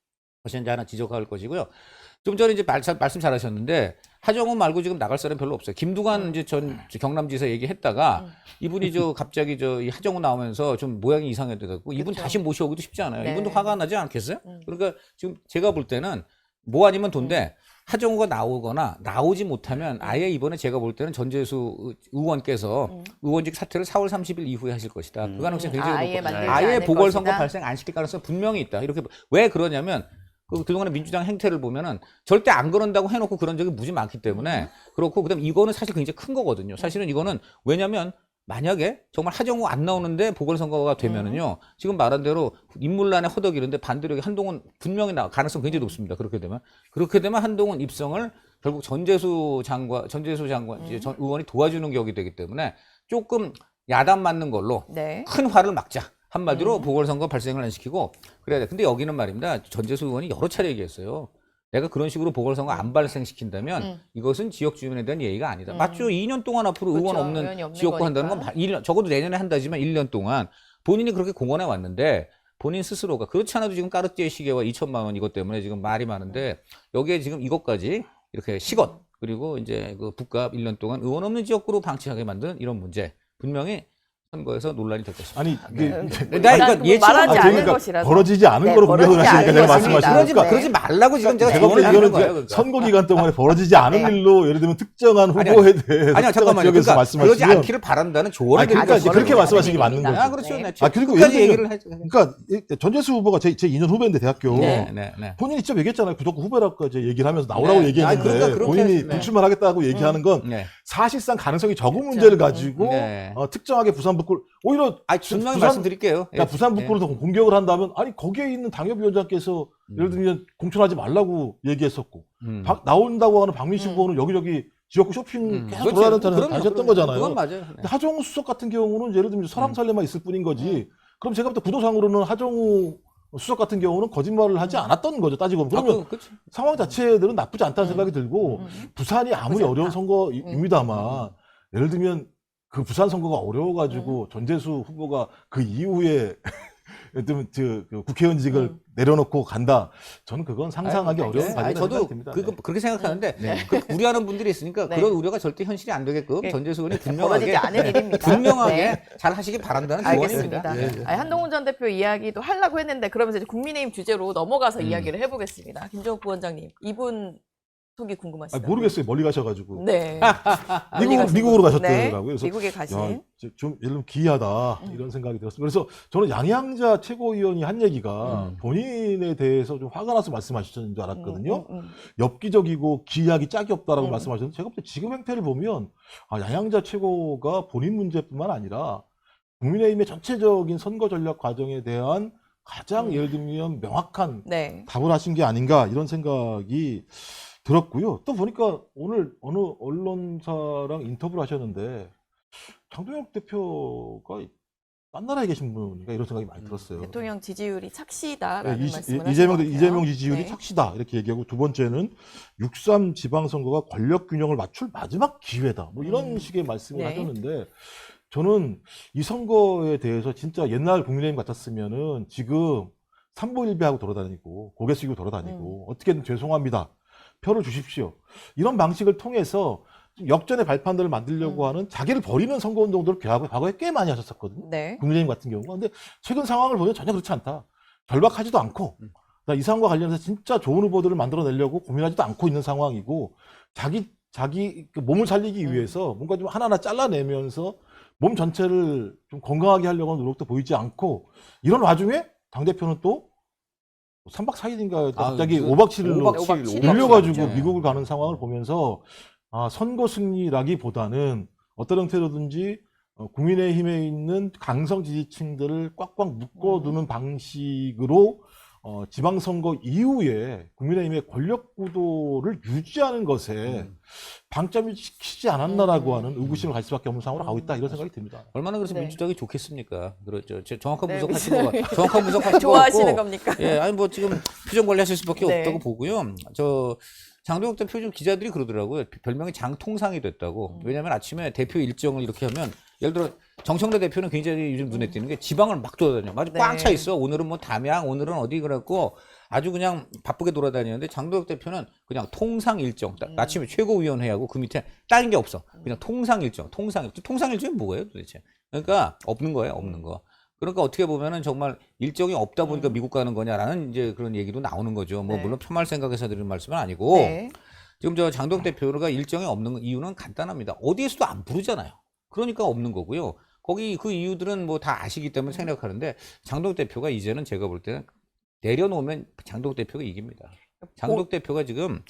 [SPEAKER 2] 이제 하나 지적할 것이고요. 좀 전에 이제 말씀 잘하셨는데 하정우 말고 지금 나갈 사람 별로 없어요. 김두관 이제 전 경남지사 얘기했다가 이분이 저 갑자기 이 하정우 나오면서 좀 모양이 이상해져갖고 이분
[SPEAKER 1] 그쵸.
[SPEAKER 2] 다시 모셔오기도 쉽지 않아요.
[SPEAKER 1] 네.
[SPEAKER 2] 이분도 화가 나지 않겠어요? 그러니까 지금 제가 볼 때는 뭐 아니면 돈데 하정우가 나오거나 나오지 못하면 아예 이번에 제가 볼 때는 전재수 의원께서 의원직 사퇴를 4월 30일 이후에 하실 것이다. 그 가능성이 굉장히
[SPEAKER 1] 아예
[SPEAKER 2] 높고
[SPEAKER 1] 만들지
[SPEAKER 2] 아예
[SPEAKER 1] 않을
[SPEAKER 2] 보궐선거
[SPEAKER 1] 것이다.
[SPEAKER 2] 발생 안 시킬 가능성이 분명히 있다. 이렇게 왜 그러냐면 그동안의 민주당 행태를 보면은 절대 안 그런다고 해놓고 그런 적이 무지 많기 때문에 그렇고 그다음 이거는 사실 굉장히 큰 거거든요. 사실은 이거는 왜냐면 만약에 정말 하정우 안 나오는데 보궐선거가 되면은요 지금 말한 대로 인물난에 허덕이는데 반대로 한동훈 분명히 가능성 굉장히 높습니다. 그렇게 되면 한동훈 입성을 결국 전재수 장관 이제 전 의원이 도와주는 격이 되기 때문에 조금 야단 맞는 걸로
[SPEAKER 1] 네.
[SPEAKER 2] 큰 화를 막자. 한마디로 보궐선거 발생을 안 시키고 그래야 돼. 근데 여기는 말입니다. 전재수 의원이 여러 차례 얘기했어요. 내가 그런 식으로 보궐선거 안 발생시킨다면 이것은 지역 주민에 대한 예의가 아니다. 맞죠? 2년 동안 앞으로
[SPEAKER 1] 그렇죠.
[SPEAKER 2] 의원
[SPEAKER 1] 의원이
[SPEAKER 2] 없는
[SPEAKER 1] 없는
[SPEAKER 2] 지역구 한다는 건
[SPEAKER 1] 거니까.
[SPEAKER 2] 1년, 적어도 내년에 한다지만 1년 동안 본인이 그렇게 공언해 왔는데 본인 스스로가 그렇지 않아도 지금 까르띠에 시계와 2천만 원 이것 때문에 지금 말이 많은데 여기에 지금 이것까지 이렇게 시것 그리고 이제 그 북값 1년 동안 의원 없는 지역구로 방치하게 만든 이런 문제 분명히 선거에서 논란이 될 것입니다.
[SPEAKER 3] 아니 이게
[SPEAKER 2] 나 이거
[SPEAKER 1] 뭐
[SPEAKER 2] 예측은
[SPEAKER 1] 말하지
[SPEAKER 2] 못해요.
[SPEAKER 1] 않은
[SPEAKER 3] 그러니까
[SPEAKER 1] 것이라서.
[SPEAKER 3] 벌어지지 않은
[SPEAKER 1] 네,
[SPEAKER 3] 거로 공격을
[SPEAKER 1] 벌어지지
[SPEAKER 3] 하시니까
[SPEAKER 1] 않은
[SPEAKER 3] 제가
[SPEAKER 1] 것입니다.
[SPEAKER 3] 말씀하시는
[SPEAKER 2] 그러지 말라고 지금 제가
[SPEAKER 3] 제가 볼
[SPEAKER 2] 조언을
[SPEAKER 3] 때
[SPEAKER 2] 하는
[SPEAKER 3] 이거는
[SPEAKER 2] 거예요.
[SPEAKER 3] 이제
[SPEAKER 2] 그러니까.
[SPEAKER 3] 선거 기간 동안에 벌어지지 않은
[SPEAKER 2] 네.
[SPEAKER 3] 일로 예를 들면 특정한
[SPEAKER 2] 아니,
[SPEAKER 3] 후보에 대해서
[SPEAKER 2] 아니요
[SPEAKER 3] 특정한
[SPEAKER 2] 잠깐만요.
[SPEAKER 3] 지역에서
[SPEAKER 2] 그러니까
[SPEAKER 3] 말씀하시면
[SPEAKER 2] 그러지 않기를 바란다는 조언을
[SPEAKER 3] 그러니까
[SPEAKER 2] 드리는
[SPEAKER 3] 이제
[SPEAKER 2] 거예요.
[SPEAKER 3] 그렇게 말씀하시는 게 맞는 거죠.
[SPEAKER 2] 아 그렇죠. 네.
[SPEAKER 3] 그리고
[SPEAKER 2] 끝까지
[SPEAKER 3] 예를
[SPEAKER 2] 얘기를
[SPEAKER 3] 들면
[SPEAKER 2] 하죠.
[SPEAKER 3] 그러니까 전재수 후보가 제 2년 후배인데 대학교
[SPEAKER 2] 네.
[SPEAKER 3] 본인이 직접 얘기했잖아요. 구독 후배라고까지 얘기를 하면서 나오라고
[SPEAKER 2] 네.
[SPEAKER 3] 얘기했는데
[SPEAKER 2] 아니, 그러니까 그렇게
[SPEAKER 3] 본인이
[SPEAKER 2] 했- 네.
[SPEAKER 3] 불출마 하겠다고 얘기하는 건
[SPEAKER 2] 네.
[SPEAKER 3] 사실상 가능성이 적은 문제를 가지고
[SPEAKER 2] 네.
[SPEAKER 3] 특정하게 부산 북구를 오히려
[SPEAKER 2] 아 분명히
[SPEAKER 3] 부산-
[SPEAKER 2] 말씀드릴게요.
[SPEAKER 3] 그러니까 부산 북구를 더 공격을 한다면 아니 거기에 있는 당협위원장께서 예를 들면 공천하지 말라고 얘기했었고 나온다고 하는 박민식 후보는 여기저기 지역구 쇼핑 계속
[SPEAKER 2] 그렇죠.
[SPEAKER 3] 돌아다녔다는 다녔던 거잖아요.
[SPEAKER 2] 그건 맞아요. 네.
[SPEAKER 3] 근데 하정우 수석 같은 경우는 예를 들면 설왕설래만 있을 뿐인 거지. 그럼 제가 볼 때 구도상으로는 하정우 수석 같은 경우는 거짓말을 하지 않았던 거죠. 따지고 보면. 그러면
[SPEAKER 2] 그렇죠.
[SPEAKER 3] 상황 자체들은 나쁘지 않다는 생각이 들고 부산이 아무리 어려운 선거입니다만 예를 들면 그 부산 선거가 어려워가지고 전재수 후보가 그 이후에 예를 들면 그 국회의원직을 내려놓고 간다. 저는 그건 상상하기 어려운
[SPEAKER 2] 아니,
[SPEAKER 3] 과제라고
[SPEAKER 2] 저도
[SPEAKER 3] 생각됩니다.
[SPEAKER 2] 그렇게 생각하는데 그렇게 우려하는 분들이 있으니까
[SPEAKER 1] 네.
[SPEAKER 2] 그런 우려가 절대 현실이 안 되게끔
[SPEAKER 1] 네.
[SPEAKER 2] 전재수 의원이
[SPEAKER 1] 벌어지지
[SPEAKER 2] 분명하게
[SPEAKER 1] 않은 일입니다.
[SPEAKER 2] 분명하게
[SPEAKER 1] 네.
[SPEAKER 2] 잘 하시기 바란다는 조언입니다.
[SPEAKER 1] 알겠습니다.
[SPEAKER 2] 네.
[SPEAKER 1] 아니, 한동훈 전 대표 이야기도 하려고 했는데 그러면서 이제 국민의힘 주제로 넘어가서 이야기를 해보겠습니다. 김정욱 부원장님, 이분 속이 궁금하시죠?
[SPEAKER 3] 모르겠어요. 멀리 가셔가지고.
[SPEAKER 1] 네.
[SPEAKER 3] 미국으로 가셨더라고요.
[SPEAKER 1] 네.
[SPEAKER 3] 그래서
[SPEAKER 1] 미국에 가신.
[SPEAKER 3] 좀 예를 들면 기이하다 이런 생각이 들었습니다. 그래서 저는 양양자 최고위원이 한 얘기가 본인에 대해서 좀 화가 나서 말씀하셨는 줄 알았거든요. 엽기적이고 기이하기 짝이 없다라고 말씀하셨는데 제가 볼 때 지금 행태를 보면 양양자 최고가 본인 문제뿐만 아니라 국민의힘의 전체적인 선거 전략 과정에 대한 가장 예를 들면 명확한
[SPEAKER 1] 네.
[SPEAKER 3] 답을 하신 게 아닌가 이런 생각이 들었고요. 또 보니까 오늘 어느 언론사랑 인터뷰를 하셨는데 장동혁 대표가 딴 나라에 계신 분인가 이런 생각이 많이 들었어요.
[SPEAKER 1] 대통령 지지율이 착시다라는
[SPEAKER 3] 네,
[SPEAKER 1] 말씀을 하신 것 같아요.
[SPEAKER 3] 이재명 지지율이
[SPEAKER 1] 네.
[SPEAKER 3] 착시다 이렇게 얘기하고 두 번째는 6.3 지방선거가 권력 균형을 맞출 마지막 기회다. 뭐 이런 식의 말씀을
[SPEAKER 1] 네.
[SPEAKER 3] 하셨는데 저는 이 선거에 대해서 진짜 옛날 국민의힘 같았으면은 지금 삼보일배하고 돌아다니고 고개 숙이고 돌아다니고 어떻게든 죄송합니다. 표를 주십시오. 이런 방식을 통해서 좀 역전의 발판들을 만들려고 하는 자기를 버리는 선거운동들을 과거에 꽤 많이 하셨었거든요.
[SPEAKER 1] 네.
[SPEAKER 3] 국민의힘 같은 경우가. 근데 최근 상황을 보면 전혀 그렇지 않다. 절박하지도 않고 이 상황과 관련해서 진짜 좋은 후보들을 만들어내려고 고민하지도 않고 있는 상황이고 자기 그 몸을 살리기 위해서 뭔가 좀 하나하나 잘라내면서 몸 전체를 좀 건강하게 하려고 하는 노력도 보이지 않고 이런 와중에 당대표는 또 3박 4일인가 갑자기 5박 7일로
[SPEAKER 2] 5박 7일
[SPEAKER 3] 밀려가지고
[SPEAKER 2] 네.
[SPEAKER 3] 미국을 가는 상황을 보면서 선거 승리라기보다는 어떤 형태로든지 국민의힘에 있는 강성 지지층들을 꽉꽉 묶어두는 방식으로 지방선거 이후에 국민의힘의 권력 구도를 유지하는 것에 방점이 찍히지 않았나라고 하는 의구심을 갈 수밖에 없는 상황으로 가고 있다 이런 생각이 듭니다.
[SPEAKER 2] 얼마나 그래서
[SPEAKER 1] 네.
[SPEAKER 2] 민주당이 좋겠습니까? 그렇죠. 정확한
[SPEAKER 1] 네,
[SPEAKER 2] 분석하신 거 정확한 분석하신 거
[SPEAKER 1] 좋아하시는
[SPEAKER 2] 같고.
[SPEAKER 1] 겁니까?
[SPEAKER 2] 예, 아니 뭐 지금 표정 관리하실 수밖에
[SPEAKER 1] 네.
[SPEAKER 2] 없다고 보고요. 장동혁 대표 좀 기자들이 그러더라고요. 별명이 장통상이 됐다고. 왜냐하면 아침에 대표 일정을 이렇게 하면 예를 들어 정청래 대표는 굉장히 요즘 눈에 띄는 게 지방을 막 돌아다녀. 아주
[SPEAKER 1] 네.
[SPEAKER 2] 꽉 차 있어. 오늘은 뭐 담양, 오늘은 어디 그래갖고 아주 그냥 바쁘게 돌아다니는데 장동혁 대표는 그냥 통상 일정. 아침에 최고위원회하고 그 밑에 다른 게 없어. 그냥 통상 일정. 통상 일정이 뭐예요 도대체? 그러니까 없는 거예요, 없는 거. 그러니까 어떻게 보면은 정말 일정이 없다 보니까 미국 가는 거냐라는 이제 그런 얘기도 나오는 거죠. 뭐
[SPEAKER 1] 네.
[SPEAKER 2] 물론 편말 생각해서 드리는 말씀은 아니고
[SPEAKER 1] 네.
[SPEAKER 2] 지금 저 장동혁 대표가 일정이 없는 이유는 간단합니다. 어디에서도 안 부르잖아요. 그러니까 없는 거고요. 거기 그 이유들은 뭐 다 아시기 때문에 생각하는데 장동혁 대표가 이제는 제가 볼 때는 내려놓으면 장동혁 대표가 이깁니다. 장동혁 대표가 지금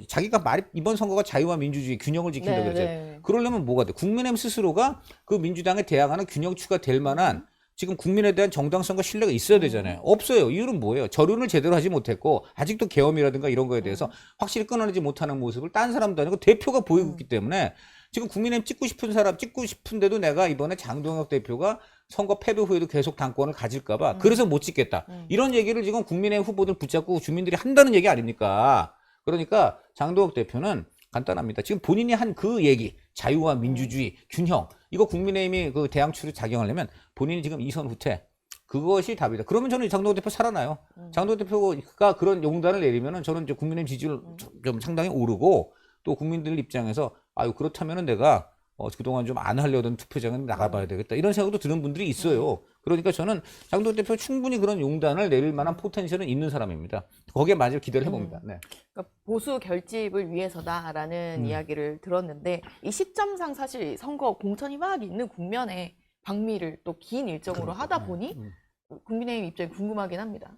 [SPEAKER 2] 자기가 이번 선거가 자유와 민주주의 균형을 지킨다고
[SPEAKER 1] 네,
[SPEAKER 2] 그랬잖아요.
[SPEAKER 1] 네.
[SPEAKER 2] 그러려면 뭐가 돼? 국민의힘 스스로가 그 민주당에 대항하는 균형추가 될 만한 지금 국민에 대한 정당성과 신뢰가 있어야 되잖아요. 없어요. 이유는 뭐예요? 저론을 제대로 하지 못했고 아직도 계엄이라든가 이런 거에 대해서 확실히 끊어내지 못하는 모습을 딴 사람도 아니고 대표가 보이고 있기 때문에 지금 국민의힘 찍고 싶은 사람 찍고 싶은데도 내가 이번에 장동혁 대표가 선거 패배 후에도 계속 당권을 가질까봐 그래서 못 찍겠다. 이런 얘기를 지금 국민의힘 후보들 붙잡고 주민들이 한다는 얘기 아닙니까? 그러니까 장동혁 대표는 간단합니다. 지금 본인이 한 그 얘기, 자유와 민주주의, 균형, 이거 국민의힘이 그 대항추를 작용하려면 본인이 지금 이선 후퇴, 그것이 답이다. 그러면 저는 장동혁 대표 살아나요. 장동혁 대표가 그런 용단을 내리면은 저는 이제 국민의힘 지지율 좀 상당히 오르고 또 국민들 입장에서 그렇다면은 내가 그동안 좀 안 하려던 투표장에 나가봐야 되겠다. 이런 생각도 드는 분들이 있어요. 그러니까 저는 장동혁 대표 충분히 그런 용단을 내릴 만한 포텐셜은 있는 사람입니다. 거기에 많이 기대를 해봅니다. 네.
[SPEAKER 1] 그러니까 보수 결집을 위해서다라는 이야기를 들었는데 이 시점상 사실 선거 공천이 막 있는 국면에 방미를 또 긴 일정으로 하다 보니 국민의힘 입장이 궁금하긴 합니다.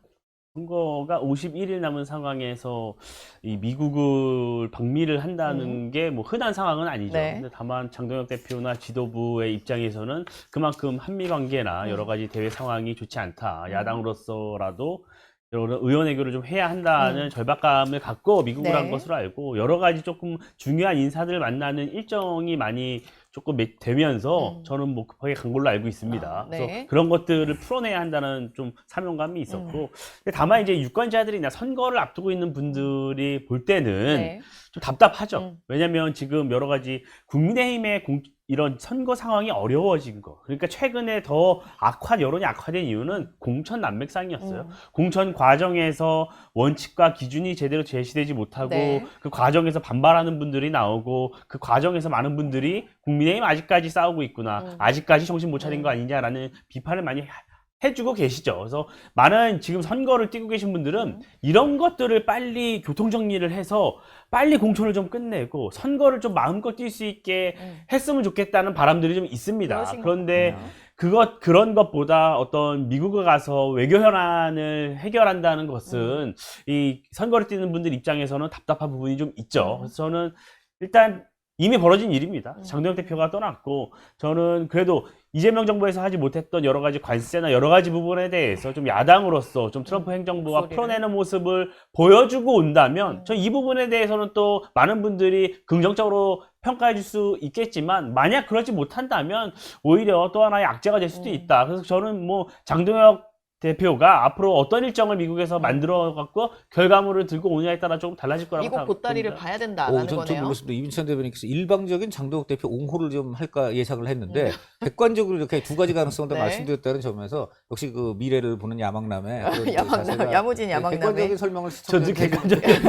[SPEAKER 4] 선거가 51일 남은 상황에서 이 미국을 방미를 한다는 게 뭐 흔한 상황은 아니죠.
[SPEAKER 1] 네.
[SPEAKER 4] 근데 다만 장동혁 대표나 지도부의 입장에서는 그만큼 한미 관계나 여러 가지 대외 상황이 좋지 않다. 야당으로서라도 여러 의원외교를 좀 해야 한다는 절박감을 갖고 미국을
[SPEAKER 1] 네.
[SPEAKER 4] 한 것으로 알고 여러 가지 조금 중요한 인사들을 만나는 일정이 많이 조금 되면서 저는 뭐 급하게 간 걸로 알고 있습니다.
[SPEAKER 1] 네.
[SPEAKER 4] 그래서 그런 것들을 풀어내야 한다는 좀 사명감이 있었고 근데 다만 이제 유권자들이나 선거를 앞두고 있는 분들이 볼 때는
[SPEAKER 1] 네.
[SPEAKER 4] 좀 답답하죠. 왜냐하면 지금 여러 가지 국민의힘의 이런 선거 상황이 어려워진 거. 그러니까 최근에 더 여론이 악화된 이유는 공천 난맥상이었어요. 공천 과정에서 원칙과 기준이 제대로 제시되지 못하고
[SPEAKER 1] 네.
[SPEAKER 4] 그 과정에서 반발하는 분들이 나오고 그 과정에서 많은 분들이 국민의힘 아직까지 싸우고 있구나. 아직까지 정신 못 차린 거 아니냐라는 비판을 많이 해주고 계시죠. 그래서 많은 지금 선거를 뛰고 계신 분들은 이런 것들을 빨리 교통정리를 해서 빨리 공천을 좀 끝내고 선거를 좀 마음껏 뛸 수 있게 했으면 좋겠다는 바람들이 좀 있습니다.
[SPEAKER 1] 그러신
[SPEAKER 4] 그런데
[SPEAKER 1] 거군요.
[SPEAKER 4] 그런 것보다 어떤 미국에 가서 외교 현안을 해결한다는 것은 이 선거를 뛰는 분들 입장에서는 답답한 부분이 좀 있죠. 그래서 저는 일단 이미 벌어진 일입니다. 장동혁 대표가 떠났고 저는 그래도 이재명 정부에서 하지 못했던 여러 가지 관세나 여러 가지 부분에 대해서 좀 야당으로서 좀 트럼프 행정부가
[SPEAKER 1] 목소리를.
[SPEAKER 4] 풀어내는 모습을 보여주고 온다면 저 이 부분에 대해서는 또 많은 분들이 긍정적으로 평가해 줄 수 있겠지만 만약 그러지 못한다면 오히려 또 하나의 악재가 될 수도 있다. 그래서 저는 뭐 장동혁 대표가 앞으로 어떤 일정을 미국에서 만들어 갖고 결과물을 들고 오느냐에 따라 조금 달라질 거라고
[SPEAKER 1] 미국 보따리를
[SPEAKER 4] 봅니다.
[SPEAKER 1] 봐야 된다라는
[SPEAKER 2] 좀
[SPEAKER 1] 거네요.
[SPEAKER 2] 몰랐습니다. 이민찬 대변인께서 일방적인 장동혁 대표 옹호를 좀 할까 예상을 했는데 객관적으로 이렇게 두 가지 가능성을 다
[SPEAKER 1] 네.
[SPEAKER 2] 말씀드렸다는 점에서 역시 그 미래를 보는 야망남의 그런 그
[SPEAKER 1] 야망남,
[SPEAKER 2] 자세가
[SPEAKER 1] 야무진 야망남의.
[SPEAKER 2] 객관적인 설명을
[SPEAKER 4] 저도
[SPEAKER 2] 시청자들께
[SPEAKER 4] 객관적인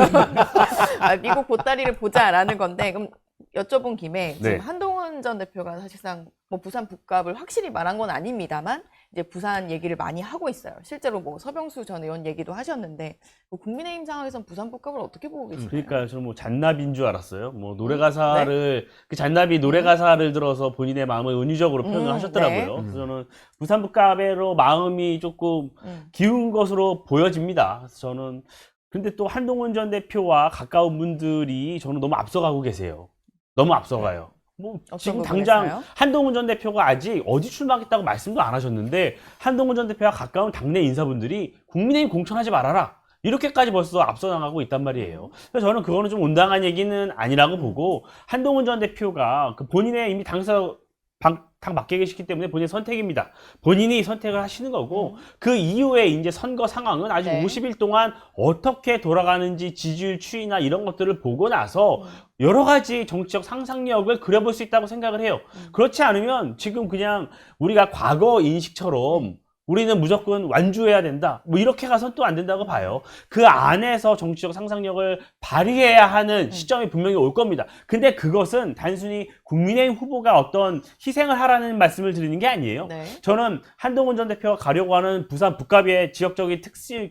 [SPEAKER 1] 미국 보따리를 보자라는 건데 그럼 여쭤본 김에
[SPEAKER 4] 네.
[SPEAKER 1] 지금 한동훈 전 대표가 사실상 뭐 부산 북값을 확실히 말한 건 아닙니다만 이제 부산 얘기를 많이 하고 있어요. 실제로 뭐 서병수 전 의원 얘기도 하셨는데 뭐 국민의힘 상황에선 부산 북값을 어떻게 보고 계시나요?
[SPEAKER 4] 그러니까 저는 뭐 잔나비인 줄 알았어요. 뭐 노래 가사를 그 잔나비 노래 가사를 들어서 본인의 마음을 은유적으로 표현을 하셨더라고요.
[SPEAKER 1] 네.
[SPEAKER 4] 그래서 저는 부산 북가베로 마음이 조금 기운 것으로 보여집니다. 그래서 저는 근데 또 한동훈 전 대표와 가까운 분들이 저는 너무 앞서가고 계세요. 너무 앞서가요. 뭐 지금 당장
[SPEAKER 1] 부분에서요?
[SPEAKER 4] 한동훈 전 대표가 아직 어디 출마하겠다고 말씀도 안 하셨는데 한동훈 전 대표와 가까운 당내 인사분들이 국민의힘 공천하지 말아라. 이렇게까지 벌써 앞서 나가고 있단 말이에요. 그래서 저는 그거는 좀 온당한 얘기는 아니라고 보고 한동훈 전 대표가 그 본인의 이미 당에서 당 맡게 계시기 때문에 본인의 선택입니다. 본인이 선택을 하시는 거고 그 이후에 이제 선거 상황은 아직
[SPEAKER 1] 네.
[SPEAKER 4] 50일 동안 어떻게 돌아가는지 지지율 추이나 이런 것들을 보고 나서 여러 가지 정치적 상상력을 그려볼 수 있다고 생각을 해요. 그렇지 않으면 지금 그냥 우리가 과거 인식처럼 우리는 무조건 완주해야 된다. 뭐 이렇게 가선 또 안 된다고 봐요. 그 안에서 정치적 상상력을 발휘해야 하는 시점이 분명히 올 겁니다. 근데 그것은 단순히 국민의힘 후보가 어떤 희생을 하라는 말씀을 드리는 게 아니에요.
[SPEAKER 1] 네.
[SPEAKER 4] 저는 한동훈 전 대표가 가려고 하는 부산 북갑의 지역적인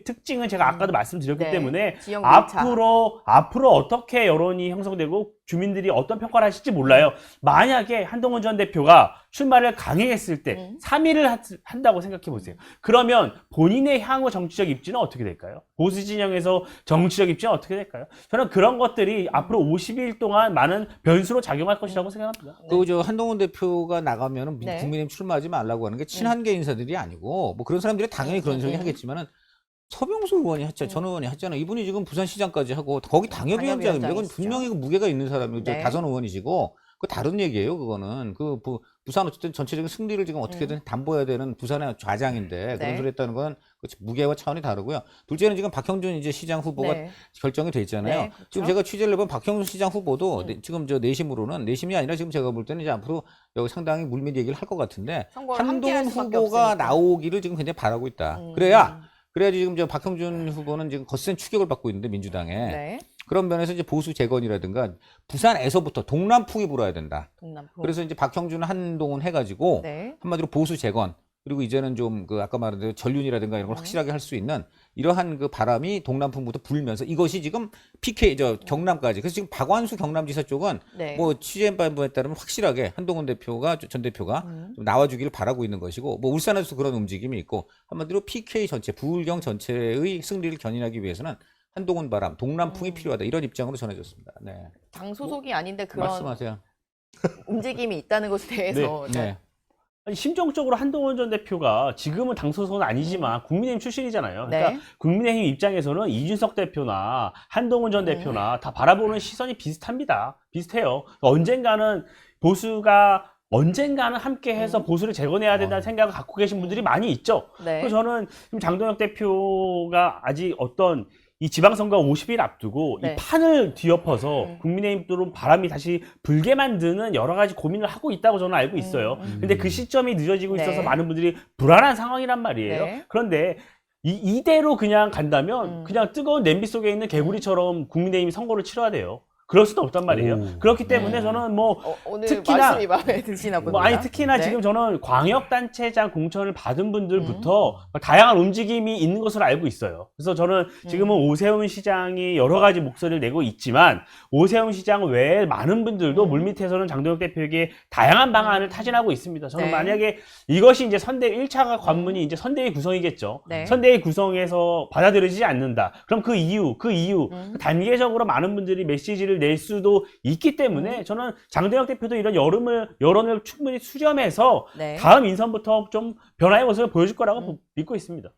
[SPEAKER 4] 특징은 제가 아까도 말씀드렸기
[SPEAKER 1] 네.
[SPEAKER 4] 때문에
[SPEAKER 1] 지역 밀착.
[SPEAKER 4] 앞으로 어떻게 여론이 형성되고 주민들이 어떤 평가를 하실지 몰라요. 만약에 한동훈 전 대표가 출마를 강행했을 때 3위를 한다고 생각해 보세요. 그러면 본인의 향후 정치적 입지는 어떻게 될까요? 보수 진영에서 정치적 입지는 어떻게 될까요? 저는 그런 것들이 앞으로 50일 동안 많은 변수로 작용할 것이라고 생각합니다.
[SPEAKER 2] 그 저 한동훈 대표가 나가면은
[SPEAKER 1] 네.
[SPEAKER 2] 국민의힘 출마하지 말라고 하는 게 친한계 인사들이 아니고 뭐 그런 사람들이 당연히 그런 소리 하겠지만은 서병수 의원이 했잖아요. 전 의원이 했잖아요. 이분이 지금 부산시장까지 하고 거기 당협위원장입니다. 그건
[SPEAKER 1] 당협위원장이시죠.
[SPEAKER 2] 분명히 그 무게가 있는 사람이고
[SPEAKER 1] 네.
[SPEAKER 2] 다선 의원이시고 그 다른 얘기예요. 그거는 그 부산 어쨌든 전체적인 승리를 지금 어떻게든 담보해야 되는 부산의 좌장인데 그런
[SPEAKER 1] 네.
[SPEAKER 2] 소리 했다는 건 무게와 차원이 다르고요. 둘째는 지금 박형준 이제 시장 후보가
[SPEAKER 1] 네.
[SPEAKER 2] 결정이 돼 있잖아요.
[SPEAKER 1] 네, 그렇죠.
[SPEAKER 2] 지금 제가 취재를 해본 박형준 시장 후보도 지금 저 내심으로는 내심이 아니라 지금 제가 볼 때는 이제 앞으로 여기 상당히 물밑 얘기를 할 것 같은데
[SPEAKER 1] 선거를 함께 할
[SPEAKER 2] 한동훈
[SPEAKER 1] 수밖에
[SPEAKER 2] 후보가
[SPEAKER 1] 없으니까.
[SPEAKER 2] 나오기를 지금 굉장히 바라고 있다. 그래야지 지금 저 박형준 후보는 지금 거센 추격을 받고 있는데 민주당에
[SPEAKER 1] 네.
[SPEAKER 2] 그런 면에서 이제 보수 재건이라든가 부산에서부터 동남풍이 불어야 된다.
[SPEAKER 1] 동남풍.
[SPEAKER 2] 그래서 이제 박형준 한동훈 해가지고
[SPEAKER 1] 네.
[SPEAKER 2] 한마디로 보수 재건 그리고 이제는 좀 그 아까 말한 대로 전륜이라든가 이런 걸 확실하게 할 수 있는 이러한 그 바람이 동남풍부터 불면서 이것이 지금 PK 경남까지 그래서 지금 박완수 경남지사 쪽은
[SPEAKER 1] 네.
[SPEAKER 2] 뭐 취재 바에 따르면 확실하게 한동훈 대표가 전 대표가 좀 나와주기를 바라고 있는 것이고 뭐 울산에서도 그런 움직임이 있고 한마디로 PK 전체 부울경 전체의 승리를 견인하기 위해서는 한동훈 바람 동남풍이 필요하다 이런 입장으로 전해졌습니다. 네.
[SPEAKER 1] 당 소속이 아닌데 그런
[SPEAKER 2] 말씀하세요.
[SPEAKER 1] 움직임이 있다는 것에 대해서
[SPEAKER 2] 네.
[SPEAKER 4] 아니, 심정적으로 한동훈 전 대표가 지금은 당 소속은 아니지만 국민의힘 출신이잖아요. 그러니까
[SPEAKER 1] 네.
[SPEAKER 4] 국민의힘 입장에서는 이준석 대표나 한동훈 전 대표나 다 바라보는 시선이 비슷합니다. 비슷해요. 언젠가는 함께해서 보수를 재건해야 된다는 생각을 갖고 계신 분들이 많이 있죠.
[SPEAKER 1] 네.
[SPEAKER 4] 그래서 저는 지금 장동혁 대표가 아직 어떤 이 지방선거 50일 앞두고
[SPEAKER 1] 네.
[SPEAKER 4] 이 판을 뒤엎어서 국민의힘으로 바람이 다시 불게 만드는 여러 가지 고민을 하고 있다고 저는 알고 있어요. 근데 그 시점이 늦어지고
[SPEAKER 1] 네.
[SPEAKER 4] 있어서 많은 분들이 불안한 상황이란 말이에요.
[SPEAKER 1] 네.
[SPEAKER 4] 그런데 이대로 그냥 간다면 그냥 뜨거운 냄비 속에 있는 개구리처럼 국민의힘이 선거를 치러야 돼요. 그럴 수도 없단 말이에요. 그렇기 때문에 저는 뭐
[SPEAKER 1] 오늘
[SPEAKER 4] 특히나-
[SPEAKER 1] 말씀이 마음에 드시나 봅니다.
[SPEAKER 4] 아니 특히나
[SPEAKER 1] 네.
[SPEAKER 4] 지금 저는 광역단체장 공천을 받은 분들부터 다양한 움직임이 있는 것으로 알고 있어요. 그래서 저는 지금은 오세훈 시장이 여러 가지 목소리를 내고 있지만 오세훈 시장 외에 많은 분들도 물밑에서는 장동혁 대표에게 다양한 방안을 타진하고 있습니다. 저는
[SPEAKER 1] 네.
[SPEAKER 4] 만약에 이것이 이제 선대위 1차 관문이 이제 선대위 구성이겠죠.
[SPEAKER 1] 네.
[SPEAKER 4] 선대위 구성에서 받아들여지지 않는다. 그럼 그 이유 단계적으로 많은 분들이 메시지를 낼 수도 있기 때문에 저는 장동혁 대표도 이런 여론을 충분히 수렴해서
[SPEAKER 1] 네.
[SPEAKER 4] 다음 인선부터 좀 변화의 모습을 보여줄 거라고 믿고 있습니다.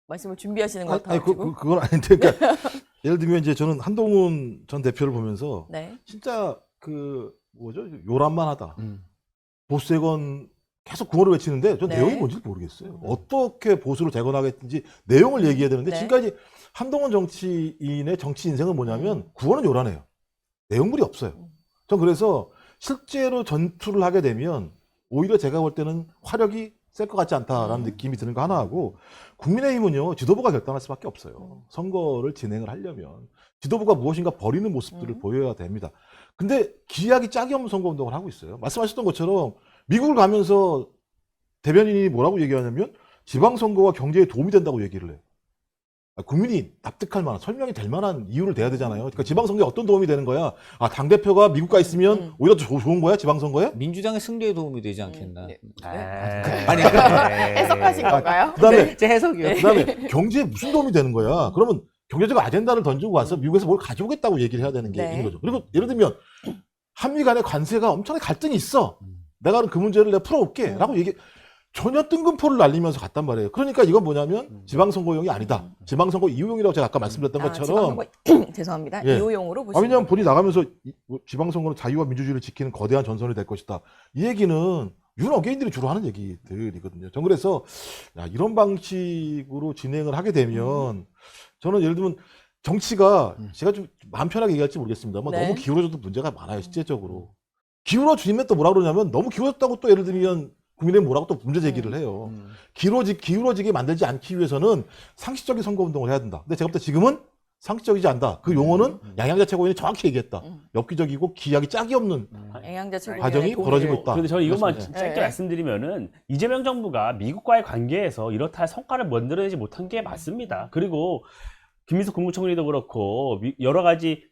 [SPEAKER 1] 말씀을 준비하시는 것
[SPEAKER 3] 아니,
[SPEAKER 1] 같아요.
[SPEAKER 3] 그건 아닌데, 그러니까 예를 들면 이제 저는 한동훈 전 대표를 보면서
[SPEAKER 1] 네.
[SPEAKER 3] 진짜 요란만하다. 보수재건 계속 구호를 외치는데 전
[SPEAKER 1] 네.
[SPEAKER 3] 내용이 뭔지 모르겠어요. 어떻게 보수를 재건하겠는지 내용을 얘기해야 되는데
[SPEAKER 1] 네.
[SPEAKER 3] 지금까지 한동훈 정치인의 정치 인생은 뭐냐면 구호는 요란해요. 내용물이 없어요. 전 그래서 실제로 전투를 하게 되면 오히려 제가 볼 때는 화력이 셀 것 같지 않다라는 느낌이 드는 거 하나 하고 국민의힘은요 지도부가 결단할 수밖에 없어요. 선거를 진행을 하려면 지도부가 무엇인가 버리는 모습들을 보여야 됩니다. 근데 기약이 짝이 없는 선거운동을 하고 있어요. 말씀하셨던 것처럼 미국을 가면서 대변인이 뭐라고 얘기하냐면 지방선거가 경제에 도움이 된다고 얘기를 해요. 국민이 납득할 만한 설명이 될 만한 이유를 대야 되잖아요. 그러니까 지방선거에 어떤 도움이 되는 거야? 아 당대표가 미국 가 있으면 오히려 더 좋은 거야 지방선거에?
[SPEAKER 2] 민주당의 승리에 도움이 되지 않겠나.
[SPEAKER 1] 네.
[SPEAKER 2] 아니,
[SPEAKER 1] 해석하신 건가요?
[SPEAKER 3] 그다음에
[SPEAKER 2] 제 해석이요.
[SPEAKER 3] 그다음에 경제에 무슨 도움이 되는 거야? 그러면 경제적 아젠다를 던지고 와서 미국에서 뭘 가져오겠다고 얘기를 해야 되는 게
[SPEAKER 1] 네.
[SPEAKER 3] 있는 거죠. 그리고 예를 들면 한미 간의 관세가 엄청나게 갈등이 있어. 내가 그 문제를 내가 풀어올게. 라고 전혀 뜬금포를 날리면서 갔단 말이에요. 그러니까 이건 뭐냐면 지방선거용이 아니다. 지방선거 이후용이라고 제가 아까 말씀드렸던 것처럼.
[SPEAKER 1] 죄송합니다.
[SPEAKER 3] 예.
[SPEAKER 1] 이호용으로 보시면.
[SPEAKER 3] 왜냐하면 본인이 나가면서 지방선거는 자유와 민주주의를 지키는 거대한 전선이 될 것이다. 이 얘기는 윤어게인들이 주로 하는 얘기들이거든요. 전 그래서 이런 방식으로 진행을 하게 되면 저는 예를 들면 정치가 제가 좀 마음 편하게 얘기할지 모르겠습니다만
[SPEAKER 1] 네.
[SPEAKER 3] 너무 기울어져도 문제가 많아요. 실제적으로. 기울어지면 또 뭐라 그러냐면 너무 기울어졌다고 또 예를 들면 국민의힘 뭐라고 또 문제 제기를 해요. 기울어지게 만들지 않기 위해서는 상식적인 선거운동을 해야 된다. 근데 제가 볼 때 지금은 상식적이지 않다. 그 용어는 양양자 최고위원이 정확히 얘기했다. 엽기적이고 기약이 짝이 없는
[SPEAKER 1] 양양자 최고
[SPEAKER 3] 과정이 벌어지고 있다.
[SPEAKER 4] 그런데 저는 이것만
[SPEAKER 3] 그렇습니다.
[SPEAKER 4] 짧게
[SPEAKER 1] 네.
[SPEAKER 4] 말씀드리면은 이재명 정부가 미국과의 관계에서 이렇다 할 성과를 만들어내지 못한 게 맞습니다. 그리고 김민석 국무총리도 그렇고 여러 가지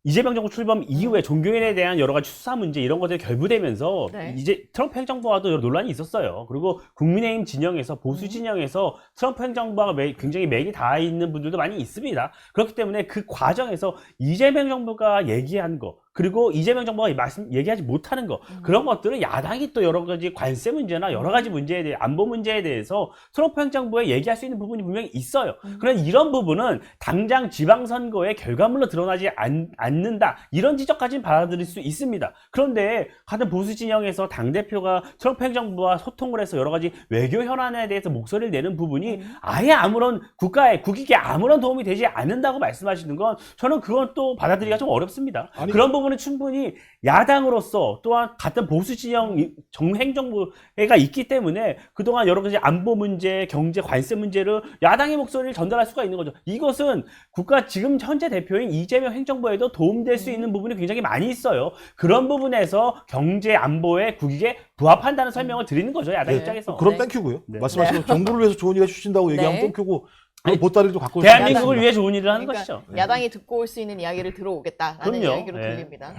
[SPEAKER 4] 이재명 정부 출범 이후에 종교인에 대한 여러 가지 수사 문제 이런 것들이 결부되면서
[SPEAKER 1] 네.
[SPEAKER 4] 이제 트럼프 행정부와도 여러 논란이 있었어요. 그리고 국민의힘 진영에서 보수 진영에서 트럼프 행정부가 굉장히 맥이 닿아 있는 분들도 많이 있습니다. 그렇기 때문에 그 과정에서 이재명 정부가 얘기한 거 그리고 이재명 정부가 얘기하지 못하는 거 그런 것들을 야당이 또 여러 가지 관세 문제나 여러 가지 문제에 대해 안보 문제에 대해서 트럼프 행정부에 얘기할 수 있는 부분이 분명히 있어요. 그런데 이런 부분은 당장 지방선거의 결과물로 드러나지 않는다 이런 지적까지는 받아들일 수 있습니다. 그런데 같은 보수 진영에서 당대표가 트럼프 행정부와 소통을 해서 여러 가지 외교 현안에 대해서 목소리를 내는 부분이 아예 아무런 국익에 아무런 도움이 되지 않는다고 말씀하시는 건 저는 그건 또 받아들이기가 좀 어렵습니다.
[SPEAKER 3] 아니,
[SPEAKER 4] 그런 부분은 충분히 야당으로서 또한 같은 보수 진영 행정부가 있기 때문에 그동안 여러 가지 안보 문제, 경제, 관세 문제를 야당의 목소리를 전달할 수가 있는 거죠. 이것은 국가 지금 현재 대표인 이재명 행정부에도 도움될 수 있는 부분이 굉장히 많이 있어요. 그런 부분에서 경제, 안보의 국익에 부합한다는 설명을 드리는 거죠. 야당 입장에서.
[SPEAKER 3] 그럼
[SPEAKER 1] 네.
[SPEAKER 3] 땡큐고요.
[SPEAKER 4] 네.
[SPEAKER 3] 말씀하신 정부를 위해서 좋은 일 해주신다고 얘기하면
[SPEAKER 1] 네.
[SPEAKER 3] 땡큐고
[SPEAKER 4] 아니,
[SPEAKER 3] 보따리도 갖고
[SPEAKER 4] 대한민국을
[SPEAKER 3] 있습니다.
[SPEAKER 4] 위해 좋은 일을 하는
[SPEAKER 1] 그러니까
[SPEAKER 4] 것이죠.
[SPEAKER 1] 야당이 듣고 올 수 있는 이야기를 들어오겠다라는
[SPEAKER 4] 그럼요.
[SPEAKER 1] 이야기로
[SPEAKER 4] 네.
[SPEAKER 1] 들립니다.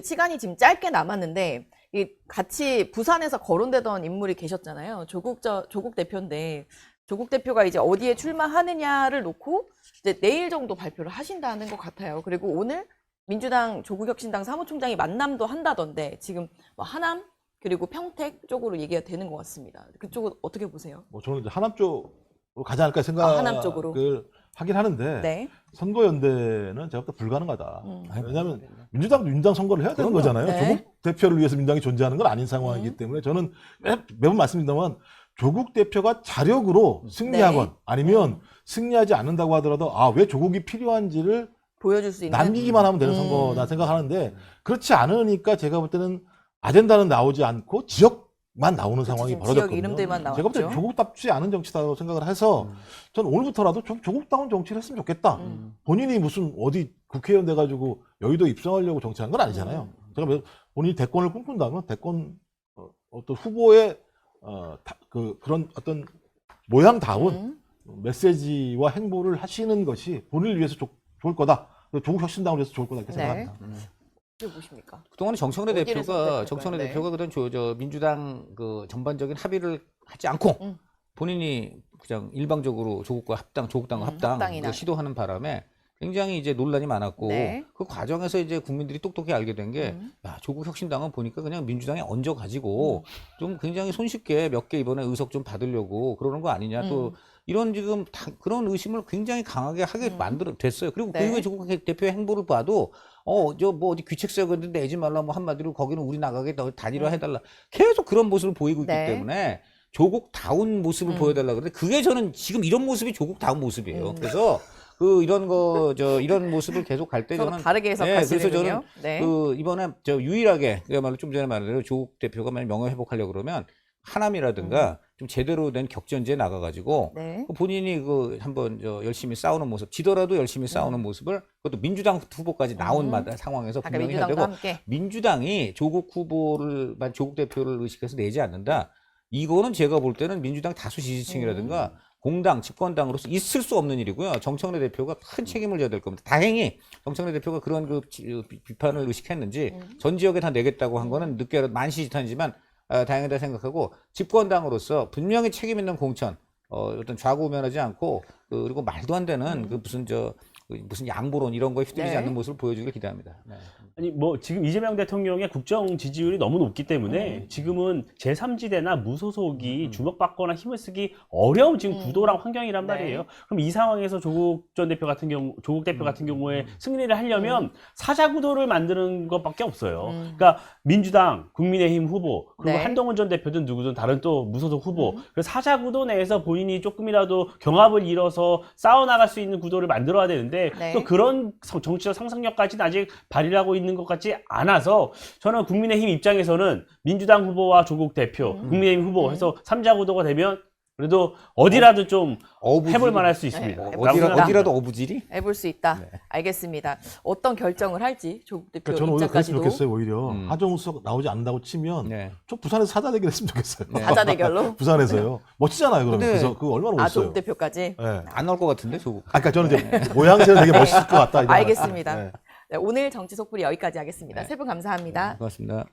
[SPEAKER 1] 시간이 지금 짧게 남았는데 같이 부산에서 거론되던 인물이 계셨잖아요. 조국 대표인데 조국 대표가 이제 어디에 출마하느냐를 놓고 이제 내일 정도 발표를 하신다는 것 같아요. 그리고 오늘 민주당 조국혁신당 사무총장이 만남도 한다던데 지금 뭐 하남 그리고 평택 쪽으로 얘기가 되는 것 같습니다. 그쪽은 어떻게 보세요?
[SPEAKER 3] 저는 이제 하남 쪽으로 가지 않을까 생각을
[SPEAKER 1] 하남 쪽으로.
[SPEAKER 3] 하긴 하는데
[SPEAKER 1] 네.
[SPEAKER 3] 선거연대는 제가 볼 때 불가능하다. 왜냐하면 민주당 선거를 해야 되는 거잖아요.
[SPEAKER 1] 네.
[SPEAKER 3] 조국 대표를 위해서 민주당이 존재하는 건 아닌 상황이기 때문에 저는 매번 말씀드립니다만 조국 대표가 자력으로 승리하건
[SPEAKER 1] 네.
[SPEAKER 3] 아니면 승리하지 않는다고 하더라도 왜 조국이 필요한지를
[SPEAKER 1] 보여줄 수 있는
[SPEAKER 3] 남기기만 하면 되는 선거다 생각하는데 그렇지 않으니까 제가 볼 때는 아젠다는 나오지 않고 지역만 나오는 상황이
[SPEAKER 1] 지금
[SPEAKER 3] 벌어졌거든요.
[SPEAKER 1] 지역 이름들만
[SPEAKER 3] 제가 볼 때
[SPEAKER 1] 나왔죠.
[SPEAKER 3] 조국답지 않은 정치다고 생각을 해서 저는 오늘부터라도 좀 조국다운 정치를 했으면 좋겠다. 본인이 무슨 어디 국회의원 돼가지고 여의도 입성하려고 정치한 건 아니잖아요. 제가 본인이 대권을 꿈꾼다면 대권 어떤 후보의 그런 어떤 모양다운 메시지와 행보를 하시는 것이 본인을 위해서 좋을 거다. 조국혁신당을 위해서 좋을 거다 이렇게
[SPEAKER 1] 네.
[SPEAKER 3] 생각합니다.
[SPEAKER 1] 어떻게 보십니까?
[SPEAKER 2] 그동안에 정청래
[SPEAKER 1] 어디를 선택할까요? 네.
[SPEAKER 2] 대표가 그런 민주당 그 전반적인 합의를 하지 않고 본인이 그냥 일방적으로 조국당과 합당
[SPEAKER 1] 합당이나.
[SPEAKER 2] 시도하는 바람에 굉장히 이제 논란이 많았고
[SPEAKER 1] 네.
[SPEAKER 2] 그 과정에서 이제 국민들이 똑똑히 알게 된 게 야, 조국 혁신당은 보니까 그냥 민주당에 얹어 가지고 좀 굉장히 손쉽게 몇 개 이번에 의석 좀 받으려고 그러는 거 아니냐 또 이런 지금 그런 의심을 굉장히 강하게 하게 됐어요. 그리고
[SPEAKER 1] 네.
[SPEAKER 2] 그 이후에 조국 대표의 행보를 봐도 저 뭐 어디 귀책 세웠는데 내지 말라 뭐 한마디로 거기는 우리 나가게 단일화 해달라 계속 그런 모습을 보이고
[SPEAKER 1] 네.
[SPEAKER 2] 있기 때문에 조국다운 모습을 보여달라 그러는데 그게 저는 지금 이런 모습이 조국다운 모습이에요. 그래서 이런 이런 모습을 계속 갈 때
[SPEAKER 1] 서로
[SPEAKER 2] 저는
[SPEAKER 1] 다르게
[SPEAKER 2] 그래서
[SPEAKER 1] 해석하시는군요.
[SPEAKER 2] 저는
[SPEAKER 1] 네.
[SPEAKER 2] 이번에 유일하게 그야말로 좀 전에 말한 대로 조국 대표가 만약 명예 회복하려고 그러면 하남이라든가 좀 제대로 된 격전지에 나가가지고
[SPEAKER 1] 네.
[SPEAKER 2] 본인이 한번 열심히 싸우는 모습, 지더라도 열심히 싸우는 모습을 그것도 민주당 후보까지 나온 상황에서
[SPEAKER 1] 아까
[SPEAKER 2] 분명히 해야
[SPEAKER 1] 민주당도
[SPEAKER 2] 되고
[SPEAKER 1] 함께.
[SPEAKER 2] 민주당이 조국 조국 대표를 의식해서 내지 않는다. 이거는 제가 볼 때는 민주당 다수 지지층이라든가 공당, 집권당으로서 있을 수 없는 일이고요. 정청래 대표가 큰 책임을 져야 될 겁니다. 다행히 정청래 대표가 그런 비판을 의식했는지 전 지역에 다 내겠다고 한 거는 늦게라도 만시지탄이지만 다행이다 생각하고 집권당으로서 분명히 책임 있는 공천 어떤 좌고우면하지 않고 그리고 말도 안 되는 무슨 양보론 이런 거에 휘둘리지
[SPEAKER 1] 네.
[SPEAKER 2] 않는 모습을 보여주길 기대합니다. 네.
[SPEAKER 4] 아니 뭐 지금 이재명 대통령의 국정 지지율이 너무 높기 때문에 지금은 제3지대나 무소속이 주목받거나 힘을 쓰기 어려운 지금 구도랑 환경이란
[SPEAKER 1] 네.
[SPEAKER 4] 말이에요. 그럼 이 상황에서 조국 대표 같은 경우에 승리를 하려면 사자 구도를 만드는 것밖에 없어요. 그러니까 민주당, 국민의힘 후보 그리고
[SPEAKER 1] 네.
[SPEAKER 4] 한동훈 전 대표든 누구든 다른 또 무소속 후보 그 사자 구도 내에서 본인이 조금이라도 경합을 이뤄서 싸워나갈 수 있는 구도를 만들어야 되는데
[SPEAKER 1] 네.
[SPEAKER 4] 또 그런 정치적 상상력까지는 아직 발휘하고 있는 것 같지 않아서 저는 국민의힘 입장에서는 민주당 후보와 조국 대표, 국민의힘 후보 해서 3자 구도가 되면 그래도 어디라도 좀 해볼 만할 수 있습니다.
[SPEAKER 1] 네,
[SPEAKER 4] 라고 생각합니다.
[SPEAKER 2] 어디라도 어부질이?
[SPEAKER 1] 해볼 수 있다. 알겠습니다. 어떤 결정을 할지 조국 대표
[SPEAKER 3] 그러니까 저는 오히려 그랬으면
[SPEAKER 1] 입장까지도
[SPEAKER 3] 좋겠어요. 오히려 하정우 수석 나오지 않는다고 치면
[SPEAKER 2] 네.
[SPEAKER 3] 좀 부산에서 사자 대결 했으면 좋겠어요.
[SPEAKER 1] 사자 대결로
[SPEAKER 3] 부산에서요. 멋지잖아요. 그러면
[SPEAKER 2] 근데-
[SPEAKER 3] 그래서 그거 얼마나 멋있어요.
[SPEAKER 1] 조국 대표까지.
[SPEAKER 3] 네.
[SPEAKER 2] 안 나올 것 같은데 조국.
[SPEAKER 3] 아까 저는 이제 모양새는 되게 멋있을 것 같다. 이거.
[SPEAKER 1] 알겠습니다.
[SPEAKER 3] 네.
[SPEAKER 1] 네, 오늘 정치 속풀이 여기까지 하겠습니다. 세 분 감사합니다.
[SPEAKER 2] 고맙습니다.